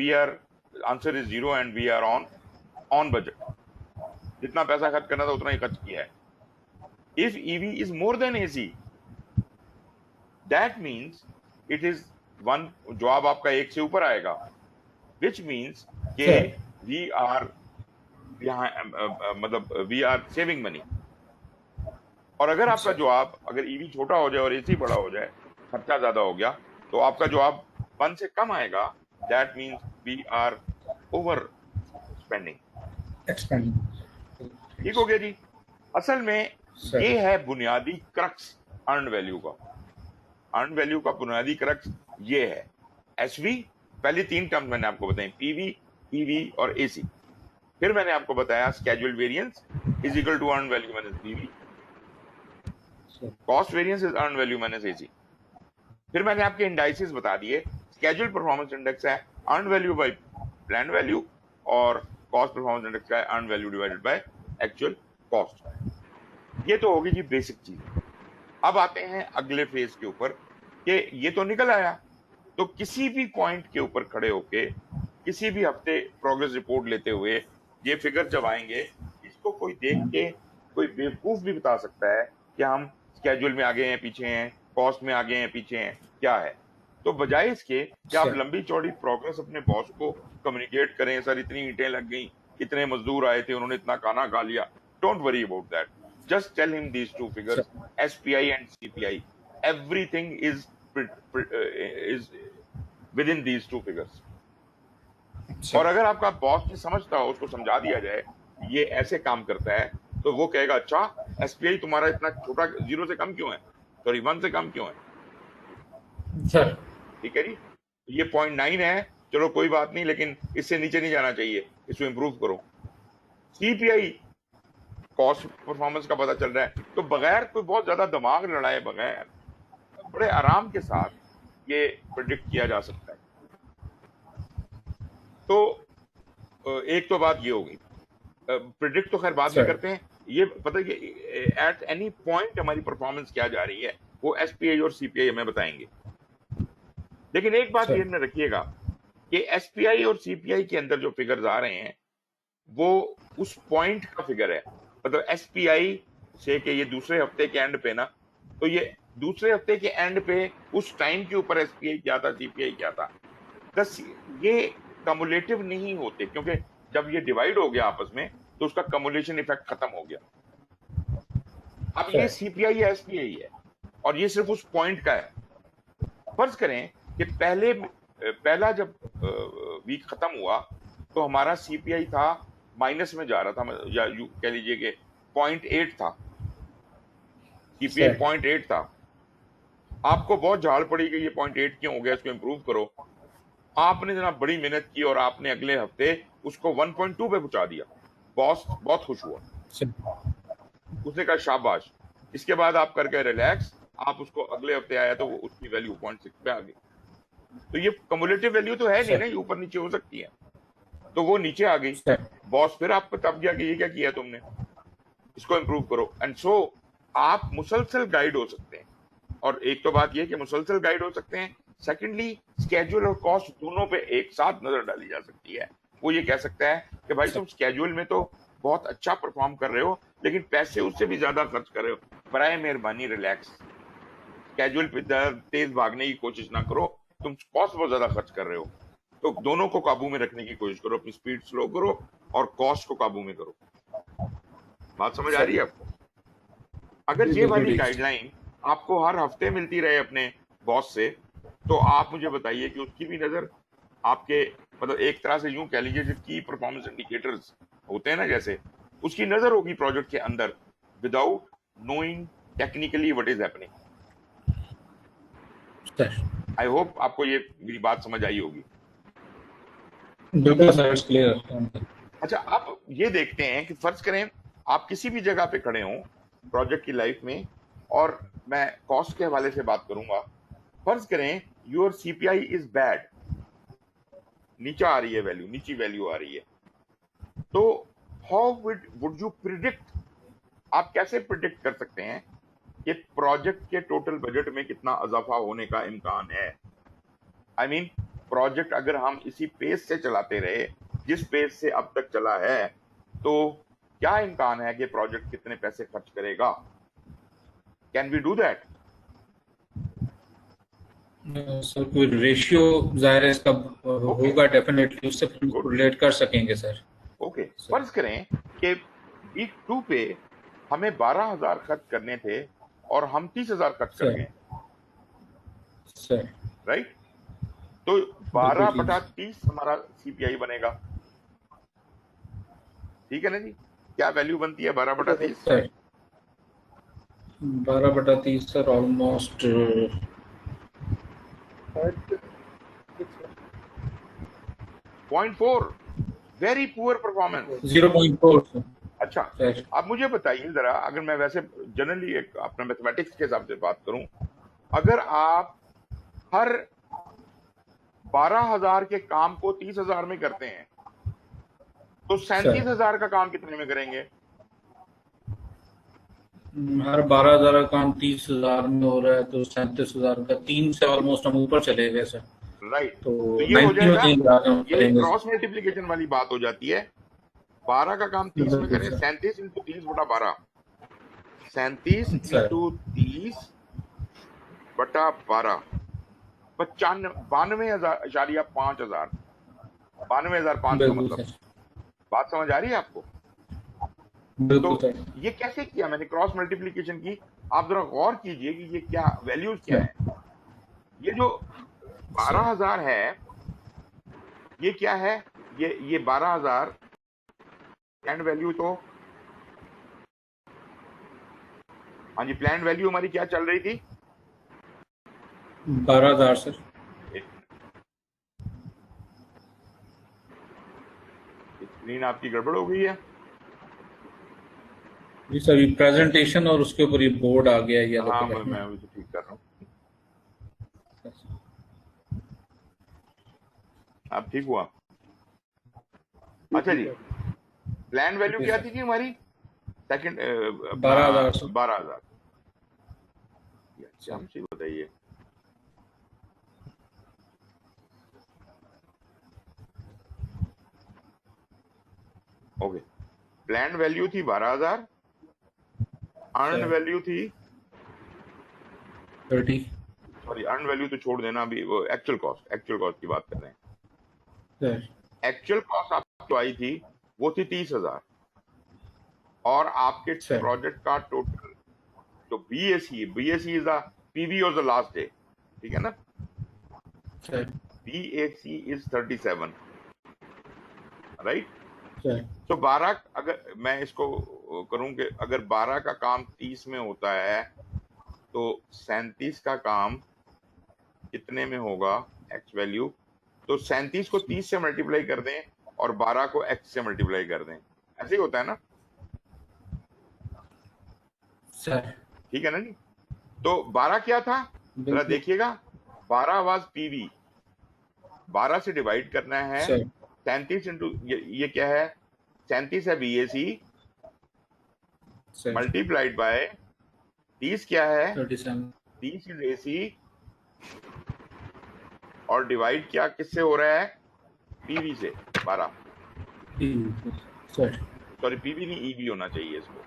answer is 0 and we are on budget. जितना पैसा खर्च करना था उतना ही खर्च किया है। If EV is more than AC, that means it is 1, जवाब आपका 1 से ऊपर आएगा, which means कि we are मतलब we are saving money। और अगर आपका जवाब, अगर EV छोटा हो जाए और AC बड़ा हो जाए, खर्चा ज्यादा हो गया, तो आपका जवाब 1 से कम आएगा, that means we are over spending। ठीक हो गया जी। असल में ये है बुनियादी क्रक्स अर्न वैल्यू का। अर्न वैल्यू का बुनियादी क्रक्स ये है। एसवी, पहली 3 टर्म मैंने आपको बताई, पीवी, ईवी और एसी। फिर मैंने आपको बताया schedule variance is equal to earn value minus PV, cost variance is earn value minus AC. फिर मैंने आपके इंडाइसेस बता दिए। स्केड्यूल परफॉर्मेंस इंडेक्स है earn value by plan value, और कॉस्ट परफॉर्मेंस इंडेक्स का है earn value divided by actual cost. ये तो होगी जी बेसिक चीज। अब आते हैं अगले फेज के ऊपर कि ये तो निकल आया, तो किसी भी पॉइंट के ऊपर खड़े होके किसी भी हफ्ते प्रोग्रेस रिपोर्ट लेते हुए ये फिगर जब आएंगे, इसको कोई देख के कोई बेवकूफ भी बता सकता है कि हम स्केड्यूल में आगे हैं पीछे हैं, कॉस्ट में आगे हैं पीछे हैं, क्या है। तो बजाय इसके कि आप लंबी चौड़ी प्रोग्रेस अपने बॉस को कम्युनिकेट करें, सर इतनी ईंटें लग गई, इतने मजदूर आए थे, उन्होंने इतना खाना खा लिया, don't worry about that. Just tell him these 2 figures, SPI and CPI. Everything is within these 2 figures. और अगर आपका बॉस नहीं समझता हो, उसको समझा दिया जाए ये ऐसे काम करता है, तो वो कहेगा अच्छा एसपीआई तुम्हारा इतना छोटा, 0 से कम क्यों है, सॉरी 1 से कम क्यों है, सर ठीक है जी, ये 0.9 है, चलो कोई बात नहीं, लेकिन इससे नीचे नहीं जाना चाहिए, इसको इंप्रूव करो। सीपीआई कॉस्ट परफॉर्मेंस का पता चल रहा है, तो बगैर कोई बहुत ज्यादा दिमाग लड़ाए बगैर बड़े आराम के साथ ये प्रिडिक्ट किया जा सकता है। तो एक तो बात ये होगी, प्रिडिक्ट तो खैर बाद में सर करते हैं, ये पता है कि एट एनी पॉइंट हमारी परफॉर्मेंस क्या जा रही है वो एसपीआई और सीपीआई हमें बताएंगे। लेकिन एक बात सर ध्यान में रखिएगा कि एसपीआई और सीपीआई के अंदर जो फिगर्स आ रहे हैं वो उस पॉइंट का फिगर है, मतलब एसपीआई से कि ये दूसरे हफ्ते के एंड पे ना, तो ये दूसरे हफ्ते के एंड पे उस टाइम के ऊपर एसपीआई क्या था, सीपीआई क्या था, बस ये कमुलेटिव नहीं होते, क्योंकि जब ये डिवाइड हो गया आपस में तो उसका कमुलेशन इफेक्ट खत्म हो गया। अब ये सर सीपीआई या एसपीआई है और ये सिर्फ उस पॉइंट का है। फर्ज करें कि पहला जब वीक खत्म हुआ तो हमारा सीपीआई था माइनस में जा रहा था, या यू कह लीजिए कि 0.8 था, सीपीआई सर 0.8 था। आपको बहुत झाड़ पड़ी कि ये 0.8 क्यों हो गया, इसको इंप्रूव करो। आपने जनाब बड़ी मेहनत की और आपने अगले हफ्ते उसको 1.2 पे पहुंचा दिया। बॉस बहुत खुश हुआ, सर उसने कहा शाबाश। इसके बाद आप करके रिलैक्स, आप उसको अगले हफ्ते आया तो वो उसकी वैल्यू 0.6 पे आ गई। तो ये कम्युलेटिव वैल्यू तो है नहीं ना, सर ये ऊपर नीचे हो सकती है, तो वो नीचे आ गई। सर बॉस फिर आपको तब गया कि ये क्या किया तुमने, इसको इंप्रूव करो। एंड सो आप मुसलसल गाइड हो सकते हैं, और एक तो बात ये कि मुसलसल गाइड हो सकते हैं, सेकेंडली स्केड्यूल और कॉस्ट दोनों पे एक साथ नजर डाली जा सकती है। वो ये कह सकता है कि भाई तुम स्केड्यूल में तो बहुत अच्छा परफॉर्म कर रहे हो, लेकिन पैसे उससे भी ज्यादा खर्च कर रहे हो, बराए मेहरबानी रिलैक्स, स्केड्यूल पे तेज भागने की कोशिश ना करो, तुम कॉस्ट बहुत ज्यादा खर्च कर रहे हो। तो दोनों को काबू में रखने की कोशिश करो, अपनी स्पीड स्लो करो और कॉस्ट को काबू में करो। बात समझ आ रही है आपको? अगर ये बिल्कुल वाली ठीक। गाइडलाइन आपको हर हफ्ते मिलती रहे अपने बॉस से, तो आप मुझे बताइए कि उसकी भी नजर आपके, मतलब एक तरह से यूं कह लीजिए जो की परफॉर्मेंस इंडिकेटर्स होते हैं ना, जैसे उसकी नजर होगी प्रोजेक्ट के अंदर without knowing technically what is happening. Sir I hope आपको ये मेरी बात समझ आई होगी। बिल्कुल सर, क्लियर। अच्छा, आप ये देखते हैं कि फर्ज करें आप किसी भी जगह पे खड़े हों प्रोजेक्ट की लाइफ में, और मैं कॉस्ट के हवाले से बात करूंगा। फर्ज करें योर सीपीआई इज बैड, नीचा आ रही है वैल्यू, नीची वैल्यू आ रही है, तो हाउ वुड यू प्रिडिक्ट, आप कैसे प्रिडिक्ट कर सकते हैं कि प्रोजेक्ट के टोटल बजट में कितना इजाफा होने का इम्कान है? आई मीन प्रोजेक्ट अगर हम इसी पेस से चलाते रहे जिस पेस से अब तक चला है, तो क्या इम्कान है कि प्रोजेक्ट कितने पैसे खर्च करेगा? Can we do that? Sir कोई रेशियो जाहिर है इसका ओके होगा डेफिनेटली, उससे गुड, रिलेट कर सकेंगे सर। ओके। सर फर्ज करें कि वीक 2 पे हमें 12,000 खर्च करने थे और हम 30,000 खर्च कर सर गए, सर राइट? तो बिल्कुल 12 ठीक। बटा 30 हमारा सीपीआई बनेगा, ठीक है ना जी? क्या वैल्यू बनती है 12 बटा 30? Sir 12/30 sir almost 0.4, very poor performance. 0.4 अच्छा, सर। अब मुझे बताइए जरा, अगर मैं वैसे जनरली एक अपना मैथमेटिक्स के हिसाब से बात करूं, अगर आप हर 12,000 के काम को 30,000 में करते हैं, तो सर 37,000 का काम कितने में करेंगे? हर 12,000 का काम 30,000 में हो रहा है, तो 37,000 का 3 से ऑलमोस्ट हम ऊपर चले गए सर। राइट, तो तो ये हो 90 में जाएगा, कहीं ज्यादा हम ये करेंगे क्रॉस मल्टीप्लीकेशन वाली बात हो जाती है। 12 का काम 30 में करें, सर। 37 इंटू 30 बटा 12, 37 सर इंटू 30 बटा 12, 92,500, 92,500 बिल्कुल मतलब। सर। बात समझ आ रही है आपको? बिल्कुल तो सर। ये कैसे किया मैंने क्रॉस मल्टीप्लीकेशन की? आप जरा गौर कीजिए कि ये क्या वैल्यूज क्या सर है। ये जो सर 12,000 है, ये क्या है? ये 12,000 प्लान वैल्यू तो, हाँ जी, प्लान वैल्यू हमारी क्या चल रही थी? 12,000 सर। स्क्रीन आपकी गड़बड़ हो गई है। जी सर, ये प्रेजेंटेशन और उसके ऊपर ये बोर्ड आ गया येलो हाँ, कलर में। मैं उसे ठीक कर रहा हूँ। अब ठीक हुआ? अच्छा जी, प्लान वैल्यू जी क्या सर। थी जी हमारी? Second 12,000 sir. 12,000। क्या मुझे बताइए। ओके, प्लान वैल्यू थी 12,000, अर्न सर। वैल्यू थी 30 सॉरी, अर्न वैल्यू तो छोड़ देना, अभी वो एक्चुअल कॉस्ट की बात कर रहे हैं। सर। एक्चुअल कॉस्ट आपकी जो आई थी वो थी 30,000, और आपके सर। प्रोजेक्ट का टोटल जो BAC is the PV of the last day, ठीक है ना? Sir. BAC is 37, right? Sir. तो 12, अगर मैं इसको करूं कि अगर 12 का काम 30 में होता है तो 37 का काम कितने में होगा? एक्स वैल्यू, तो 37 को 30 से मल्टीप्लाई कर दें और 12 को एक्स से मल्टीप्लाई कर दें, ऐसे ही होता है ना? सर। ठीक है ना जी? तो 12 क्या था जरा बिल्कुल। देखिएगा, 12 वाज पीवी, 12 से डिवाइड करना है सर। 37 इंटू ये क्या है? 37 है बीएसी, सर। मल्टीप्लाइड बाय 30 क्या है? 37 30 इज एसी, और डिवाइड क्या किससे हो रहा है? पीवी से 12, सर। सॉरी पीवी नहीं, ईवी होना चाहिए इसको,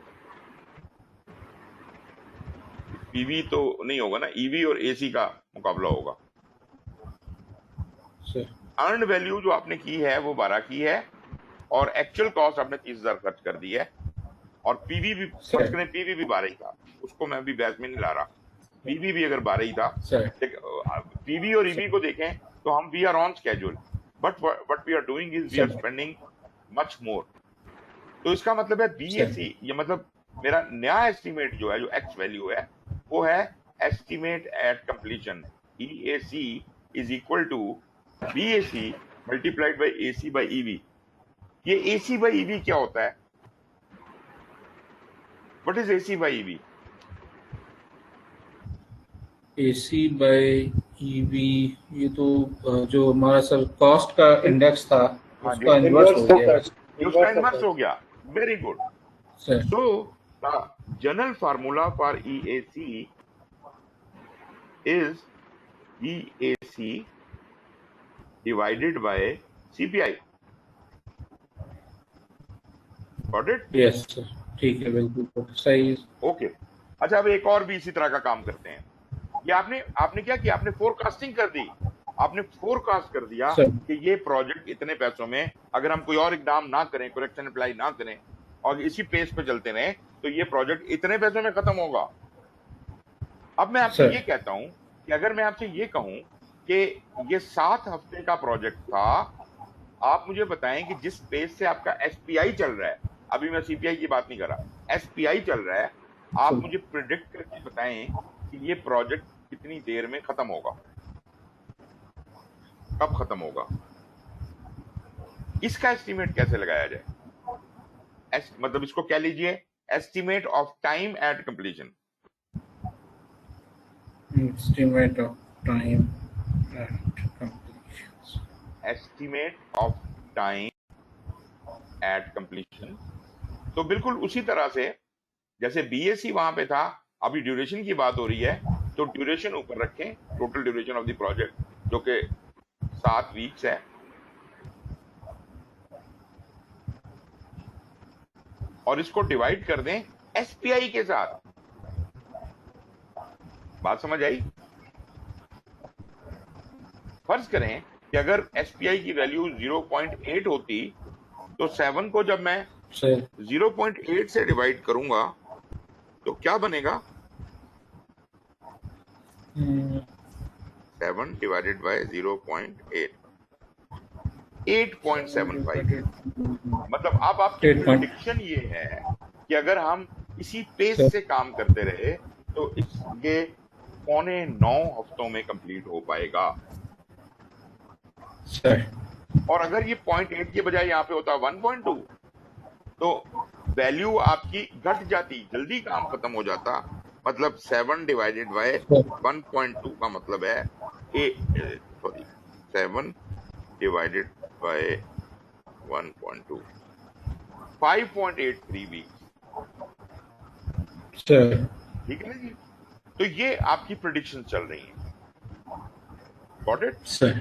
पीवी तो नहीं होगा ना, ईवी और एसी का मुकाबला होगा। सर। अर्न वैल्यू जो आपने की है वो 12 की है, और एक्चुअल कॉस्ट आपने 30,000 खर्च कर दी है, और पीवी भी फर्ज करें, पीवी भी 12 ही था, उसको मैं अभी बहस में नहीं ला रहा, पीवी भी अगर 12 ही था, सर। पीवी और ईवी को देखें तो हम we are on schedule, but what we are doing is we are spending much more. तो इसका मतलब है बीएसी, ये मतलब मेरा नया एस्टीमेट जो है, जो एक्स वैल्यू है, वो है estimate at completion, EAC is equal to BAC multiplied by AC by EV. ये एसी बाय ईवी क्या होता है? What is AC by EV? AC by EV, ये तो जो हमारा सर कॉस्ट का इंडेक्स था हाँ जी, उसका इन्वर्स हो गया ये उसका इन्वर्स हो गया। Very good. Sir. So the general formula for EAC is EAC divided by CPI. Got it? Yes sir, ठीक है, बिल्कुल सही। ओके। अच्छा, अब एक और भी इसी तरह का काम करते हैं। ये आपने क्या किया? आपने फोरकास्टिंग कर दी, आपने फोरकास्ट कर दिया सर। कि ये प्रोजेक्ट इतने पैसों में, अगर हम कोई और इकदाम ना करें, करेक्शन अप्लाई ना करें और इसी पेस पे चलते रहे, तो ये प्रोजेक्ट इतने पैसों में खत्म होगा। अब मैं आपसे ये कहता हूं कि अगर मैं आपसे ये कहूं कि ये 7 हफ्ते का प्रोजेक्ट था, आप मुझे बताएं कि जिस पेस से आपका एसपीआई चल रहा है, अभी मैं सीपीआई की बात नहीं कर रहा, एसपीआई चल रहा है, आप मुझे प्रिडिक्ट करके बताएं कि ये प्रोजेक्ट कितनी देर में खत्म होगा, कब खत्म होगा? इसका एस्टिमेट कैसे लगाया जाए? मतलब इसको क्या लीजिए, estimate of time at completion. Estimate of time at completion. Estimate of time at completion, तो बिल्कुल उसी तरह से जैसे बीएससी वहां पे था, अभी ड्यूरेशन की बात हो रही है, तो ड्यूरेशन ऊपर रखें, total duration of the project जो कि 7 वीक्स है, और इसको डिवाइड कर दें एसपीआई के साथ। बात समझ आई? फर्ज करें कि अगर एसपीआई की वैल्यू 0.8 होती, तो 7 को जब मैं 0.8 से डिवाइड करूंगा तो क्या बनेगा? 7 डिवाइडेड बाय 0.8, 8.75। मतलब अब आपकी 8 पॉइंट प्रिडिक्शन ये है कि अगर हम इसी पेस से काम करते रहे तो ये 8.25 हफ्तों में कंप्लीट हो पाएगा। सर। और अगर ये 0.8 के बजाय यहाँ पे होता 1.2 तो वैल्यू आपकी घट जाती, जल्दी काम खत्म हो जाता। मतलब 7 डिवाइडेड बाय 1.2 का मतलब है 7 डिवाइडेड बाय 1.2 5.83 वीक्स। सर। ठीक है ना जी। तो ये आपकी प्रिडिक्शन चल रही है। Got it. सर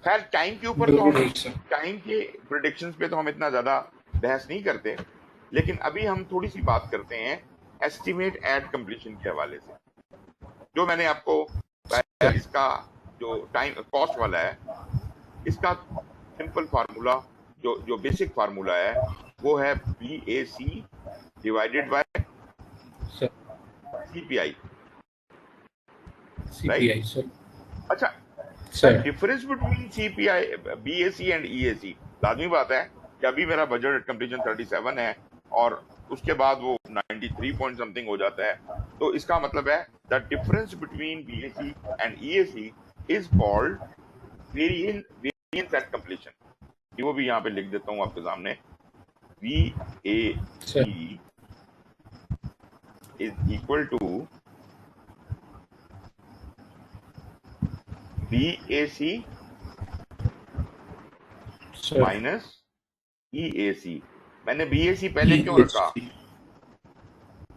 खैर टाइम के ऊपर तो बिल्कुल हम ठीक सर। टाइम के प्रिडिक्शंस पे तो हम इतना ज्यादा बहस नहीं करते, लेकिन अभी हम थोड़ी सी बात करते हैं एस्टिमेट एट कंप्लीशन के हवाले से। जो मैंने आपको बताया, इसका जो टाइम कॉस्ट वाला है, इसका सिंपल फार्मूला जो जो बेसिक फार्मूला है वो है BAC divided by sir CPI। Right. CPI sir. अच्छा, the sir difference between CPI BAC and EAC, लाजमी बात है कि अभी मेरा बजट कंप्लीशन 37 है और उसके बाद वो 93 पॉइंट समथिंग हो जाता है, तो इसका मतलब है the difference between BAC and EAC is called variance at completion. वो भी यहाँ पे लिख देता हूँ आपके सामने। VAC sir is equal to BAC sir minus EAC। मैंने BAC पहले क्यों रखा?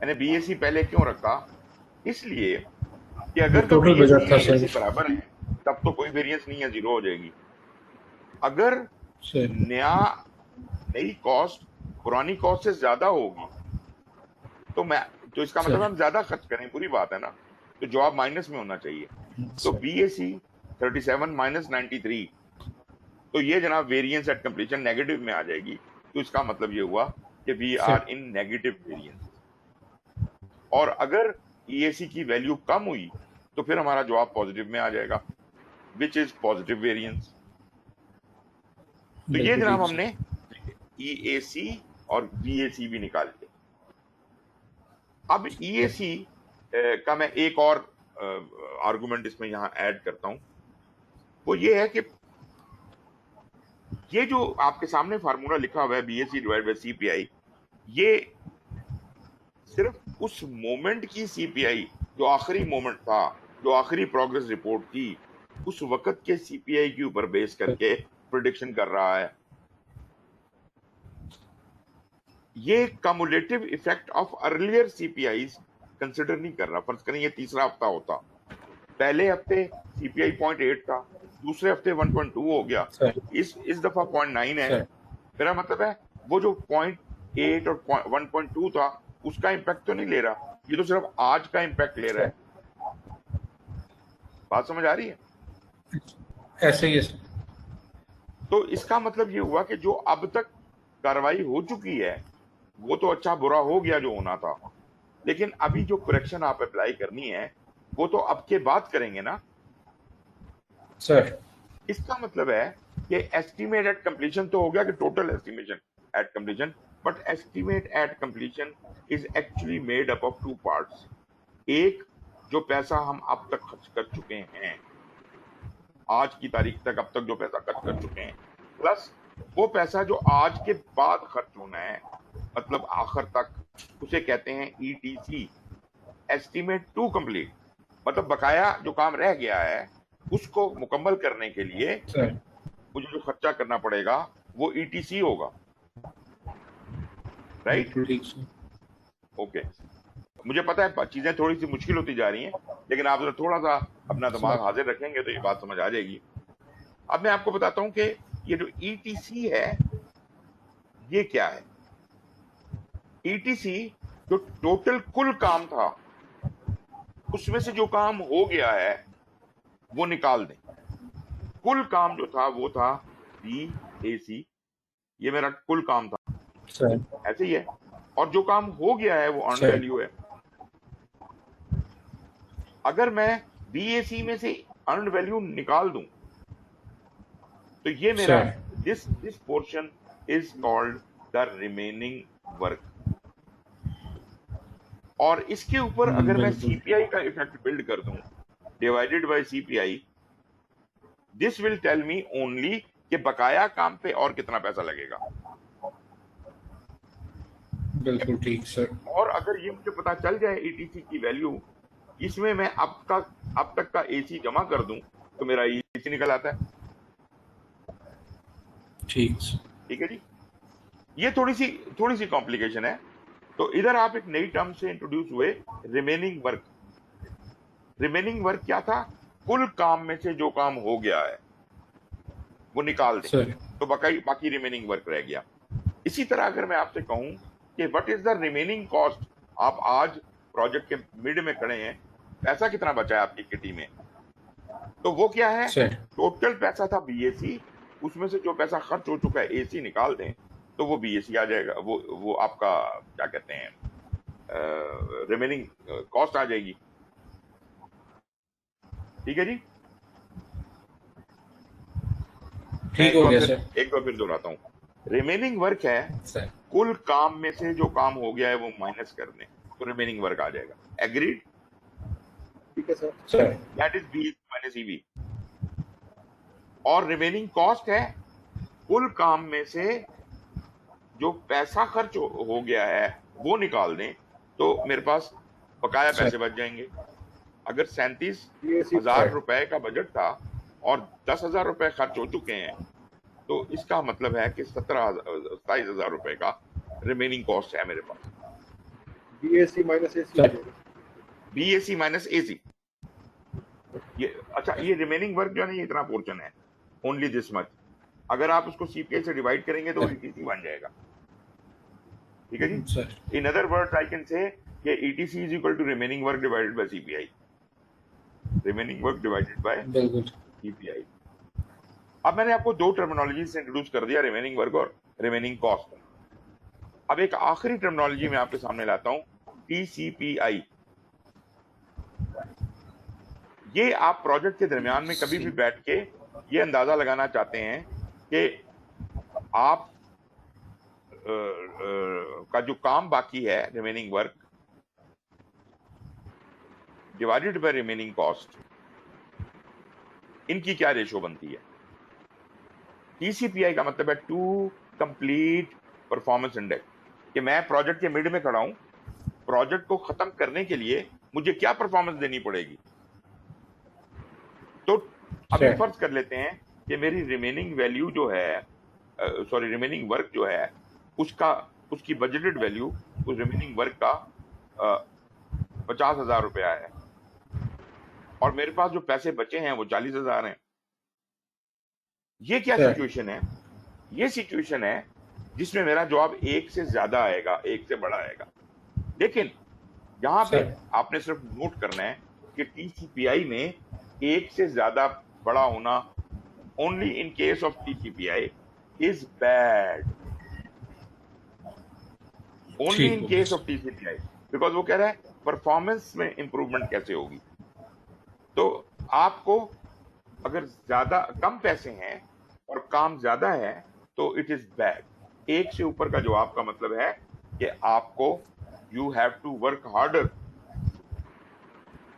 मैंने BAC पहले क्यों रखा? इसलिए कि अगर तो टोटल BAC बजट था सर। EAC बराबर है तब तो कोई वेरिएंस नहीं है, जीरो हो जाएगी। अगर सर नई कॉस्ट पुरानी कॉस्ट से ज्यादा होगी तो इसका मतलब सर हम ज्यादा खर्च करें, बुरी बात है ना, तो जवाब माइनस में होना चाहिए। तो सर BAC 37 माइनस 93, तो ये जनाब वेरिएंस एट कंप्लीशन नेगेटिव में आ जाएगी। तो इसका मतलब ये हुआ कि we are in negative variance. और अगर EAC की वैल्यू कम हुई तो फिर हमारा जवाब पॉजिटिव में आ जाएगा, विच इज पॉजिटिव वेरिएंस। तो ये बिल्कुल जनाब ठीक हमने सर। EAC और BAC भी निकाल लिया। अब EAC का मैं एक और आर्गुमेंट इसमें यहां ऐड करता हूं, वो ये है कि ये जो आपके सामने फार्मूला लिखा हुआ है BAC डिवाइड बाय CPI, ये सिर्फ उस मोमेंट की CPI, जो आखिरी मोमेंट था, जो आखिरी प्रोग्रेस रिपोर्ट थी, उस वक्त के CPI के ऊपर बेस करके प्रिडिक्शन कर रहा है। ये cumulative effect of earlier CPIs consider नहीं कर रहा। फर्ज करें ये तीसरा हफ्ता होता, पहले हफ्ते CPI 0.8 था, दूसरे हफ्ते 1.2 हो गया, सर इस दफा 0.9 है। सर मेरा मतलब है वो जो 0.8 और 1.2 था उसका इम्पैक्ट तो नहीं ले रहा, ये तो सिर्फ आज का इम्पैक्ट ले रहा है। बात समझ आ रही है? ऐसे ही है सर। तो इसका मतलब ये हुआ कि जो अब तक कार्रवाई हो चुकी है वो तो अच्छा बुरा हो गया जो होना था, लेकिन अभी जो करेक्शन आप अप्लाई करनी है वो तो अब के बाद करेंगे ना। सर इसका मतलब है कि एस्टीमेट एट कंप्लीशन तो हो गया कि total estimation at completion, but estimate at completion is actually made up of two parts. एक, जो पैसा हम अब तक खर्च कर चुके हैं, आज की तारीख तक अब तक जो पैसा खर्च कर चुके हैं, प्लस वो पैसा जो आज के बाद खर्च होना है, मतलब आखिर तक, उसे कहते हैं ETC, एस्टीमेट टू कंप्लीट। मतलब बकाया जो काम रह गया है उसको मुकम्मल करने के लिए सर मुझे जो खर्चा करना पड़ेगा वो ETC होगा। राइट? बिल्कुल ठीक सर। ओके। मुझे पता है चीजें थोड़ी सी मुश्किल होती जा रही हैं, लेकिन आप अगर थोड़ा सा अपना दिमाग हाजिर रखेंगे तो ये बात समझ आ जाएगी। अब मैं आपको बताता हूं कि ये जो ETC है ये क्या है। ETC जो टोटल कुल काम था उसमें से जो काम हो गया है वो निकाल दें। कुल काम जो था वो था BAC, ये मेरा कुल काम था, सर ऐसे ही है। और जो काम हो गया है वो अर्न सर वैल्यू है। अगर मैं BAC में से अर्न वैल्यू निकाल दूं तो ये मेरा sir This portion is called the remaining work. और इसके ऊपर अगर मैं बिल्कुल सीपीआई का इफेक्ट बिल्ड कर दूं divided by CPI, this will tell me only कि बकाया काम पे और कितना पैसा लगेगा। बिल्कुल ठीक सर। और अगर ये मुझे पता चल जाए ईटीसी की वैल्यू, इसमें मैं अब तक का एसी जमा कर दूं तो मेरा एसी निकल आता है। ठीक सर। ठीक है जी, ये थोड़ी सी कॉम्प्लिकेशन है। तो इधर आप एक नई टर्म से इंट्रोड्यूस हुए, रिमेनिंग वर्क। रिमेनिंग वर्क क्या था? कुल काम में से जो काम हो गया है वो निकाल दें, सर तो बाकी रिमेनिंग वर्क रह गया। इसी तरह अगर मैं आपसे कहूं कि what is the remaining cost, आप आज प्रोजेक्ट के मिड में खड़े हैं, पैसा कितना बचा है आपकी किटी में, तो वो क्या है? सर टोटल पैसा था बीएसी, उसमें से जो पैसा खर्च हो चुका है एसी निकाल दें तो वो बीएसी आ जाएगा, वो आपका क्या कहते हैं रिमेनिंग कॉस्ट आ जाएगी। ठीक है जी, ठीक हो गया सर। एक बार फिर दोहराता हूँ, रिमेनिंग वर्क है सर कुल काम में से जो काम हो गया है वो माइनस कर दें तो रिमेनिंग वर्क आ जाएगा। एग्रीड? ठीक है sir. Sir that is B minus EV. और रिमेनिंग कॉस्ट है कुल काम में से जो पैसा खर्च हो गया है वो निकाल दें तो मेरे पास बकाया सर पैसे बच जाएंगे। अगर 37,000 बीएसी रुपए का बजट था और 10,000 रुपए खर्च हो चुके हैं तो इसका मतलब है कि 27,000 रुपए का रिमेनिंग कॉस्ट है मेरे पास। BAC minus AC sir BAC minus AC. ये अच्छा, ये रिमेनिंग वर्क जो है ना, ये इतना पोर्शन है, ओनली दिस मच। अगर आप उसको सीपीआई से डिवाइड करेंगे तो ईटीसी बन जाएगा। ठीक है जी, sir in other words I can say कि ETC is equal to remaining work divided by CPI, remaining work divided by बिल्कुल सीपीआई। अब मैंने आपको दो टर्मिनोलॉजी से इंट्रोड्यूस कर दिया, रिमेनिंग वर्क और रिमेनिंग कॉस्ट। अब एक आखिरी टर्मिनोलॉजी मैं आपके सामने लाता हूं, टीसीपीआई। ये आप प्रोजेक्ट के दरमियान में कभी भी बैठ के ये अंदाजा लगाना चाहते हैं कि आप का जो काम बाकी है, remaining work divided bye remaining cost, इनकी क्या रेशो बनती है। टीसीपीआई का मतलब है टू कंप्लीट परफॉर्मेंस इंडेक्स, कि मैं प्रोजेक्ट के मिड में खड़ा हूं, प्रोजेक्ट को खत्म करने के लिए मुझे क्या परफॉर्मेंस देनी पड़ेगी। तो अभी सर फर्ज कर लेते हैं कि मेरी रिमेनिंग वैल्यू जो है, सॉरी रिमेनिंग वर्क जो है, उसकी बजटेड वैल्यू उस रिमेनिंग वर्क का 50,000 रुपया है और मेरे पास जो पैसे बचे हैं वो 40,000 हैं। ये क्या सर सिचुएशन है? ये सिचुएशन है जिसमें मेरा जवाब एक से ज्यादा आएगा, एक से बड़ा आएगा। लेकिन यहाँ पे सर आपने सिर्फ नोट करना है कि टीसीपीआई में एक से ज्यादा बड़ा होना only in case of TCPI is bad, only ठीक इन हो केस गया ऑफ टीसीपीआई, बिकॉज वो कह रहा है परफॉर्मेंस में इंप्रूवमेंट कैसे होगी। तो आपको अगर ज्यादा कम पैसे हैं और काम ज्यादा है तो इट इज बैड। एक से ऊपर का जवाब का मतलब है कि आपको you have to work harder.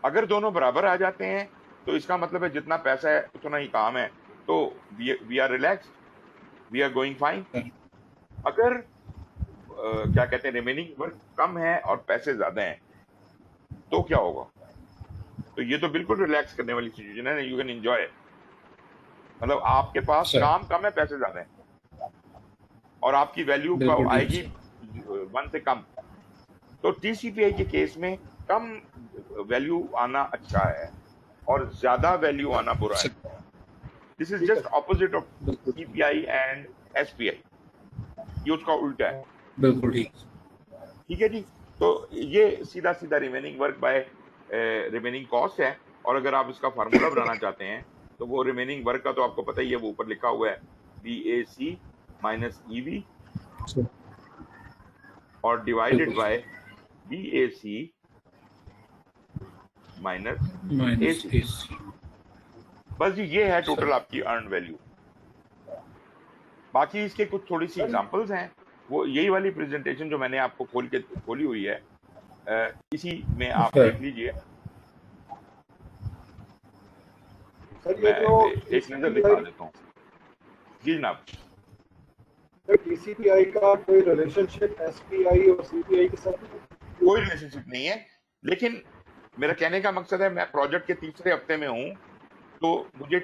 अगर दोनों बराबर आ जाते हैं तो इसका मतलब है जितना पैसा है उतना ही काम है, तो we are relaxed, we are going fine. Sir अगर क्या कहते हैं रिमेनिंग वर्क कम है और पैसे ज्यादा हैं तो क्या होगा? तो ये तो बिल्कुल रिलैक्स करने वाली सिचुएशन है, यू कैन एंजॉय। मतलब आपके पास सर काम कम है, पैसे ज्यादा है और आपकी वैल्यू बिल्कुल ठीक आएगी सर 1 से कम। तो टीसीपीआई के केस में कम वैल्यू आना अच्छा है और ज्यादा वैल्यू आना बुरा है। सर दिस इज ठीक है जस्ट ऑपोजिट ऑफ बिल्कुल सीपीआई एंड एसपीआई, ये उसका उल्टा है। बिल्कुल ठीक ठीक है जी, तो ये सीधा सीधा remaining work by remaining cost है। और अगर आप इसका फार्मूला बनाना चाहते हैं तो वो रिमेनिंग वर्क का तो आपको पता ही है, वो ऊपर लिखा हुआ है बीएसी माइनस ईवी सर और डिवाइडेड बिल्कुल by BAC minus minus AC. AC बस जी, ये है सर टोटल आपकी अर्न वैल्यू। बाकी इसके कुछ थोड़ी सी एग्जांपल्स हैं, वो यही वाली प्रेजेंटेशन जो मैंने आपको खोली हुई है, इसी में आप सर देख लीजिए। सर ये मैं जो एक नजर दिखा देता हूँ। जी जनाब। टीसीपीआई का कोई रिलेशनशिप एसपीआई और सीपीआई के साथ? कोई रिलेशनशिप नहीं है, लेकिन मेरा कहने का मकसद है, मैं प्रोजेक्ट के तीसरे हफ्ते में हूँ, तो मुझे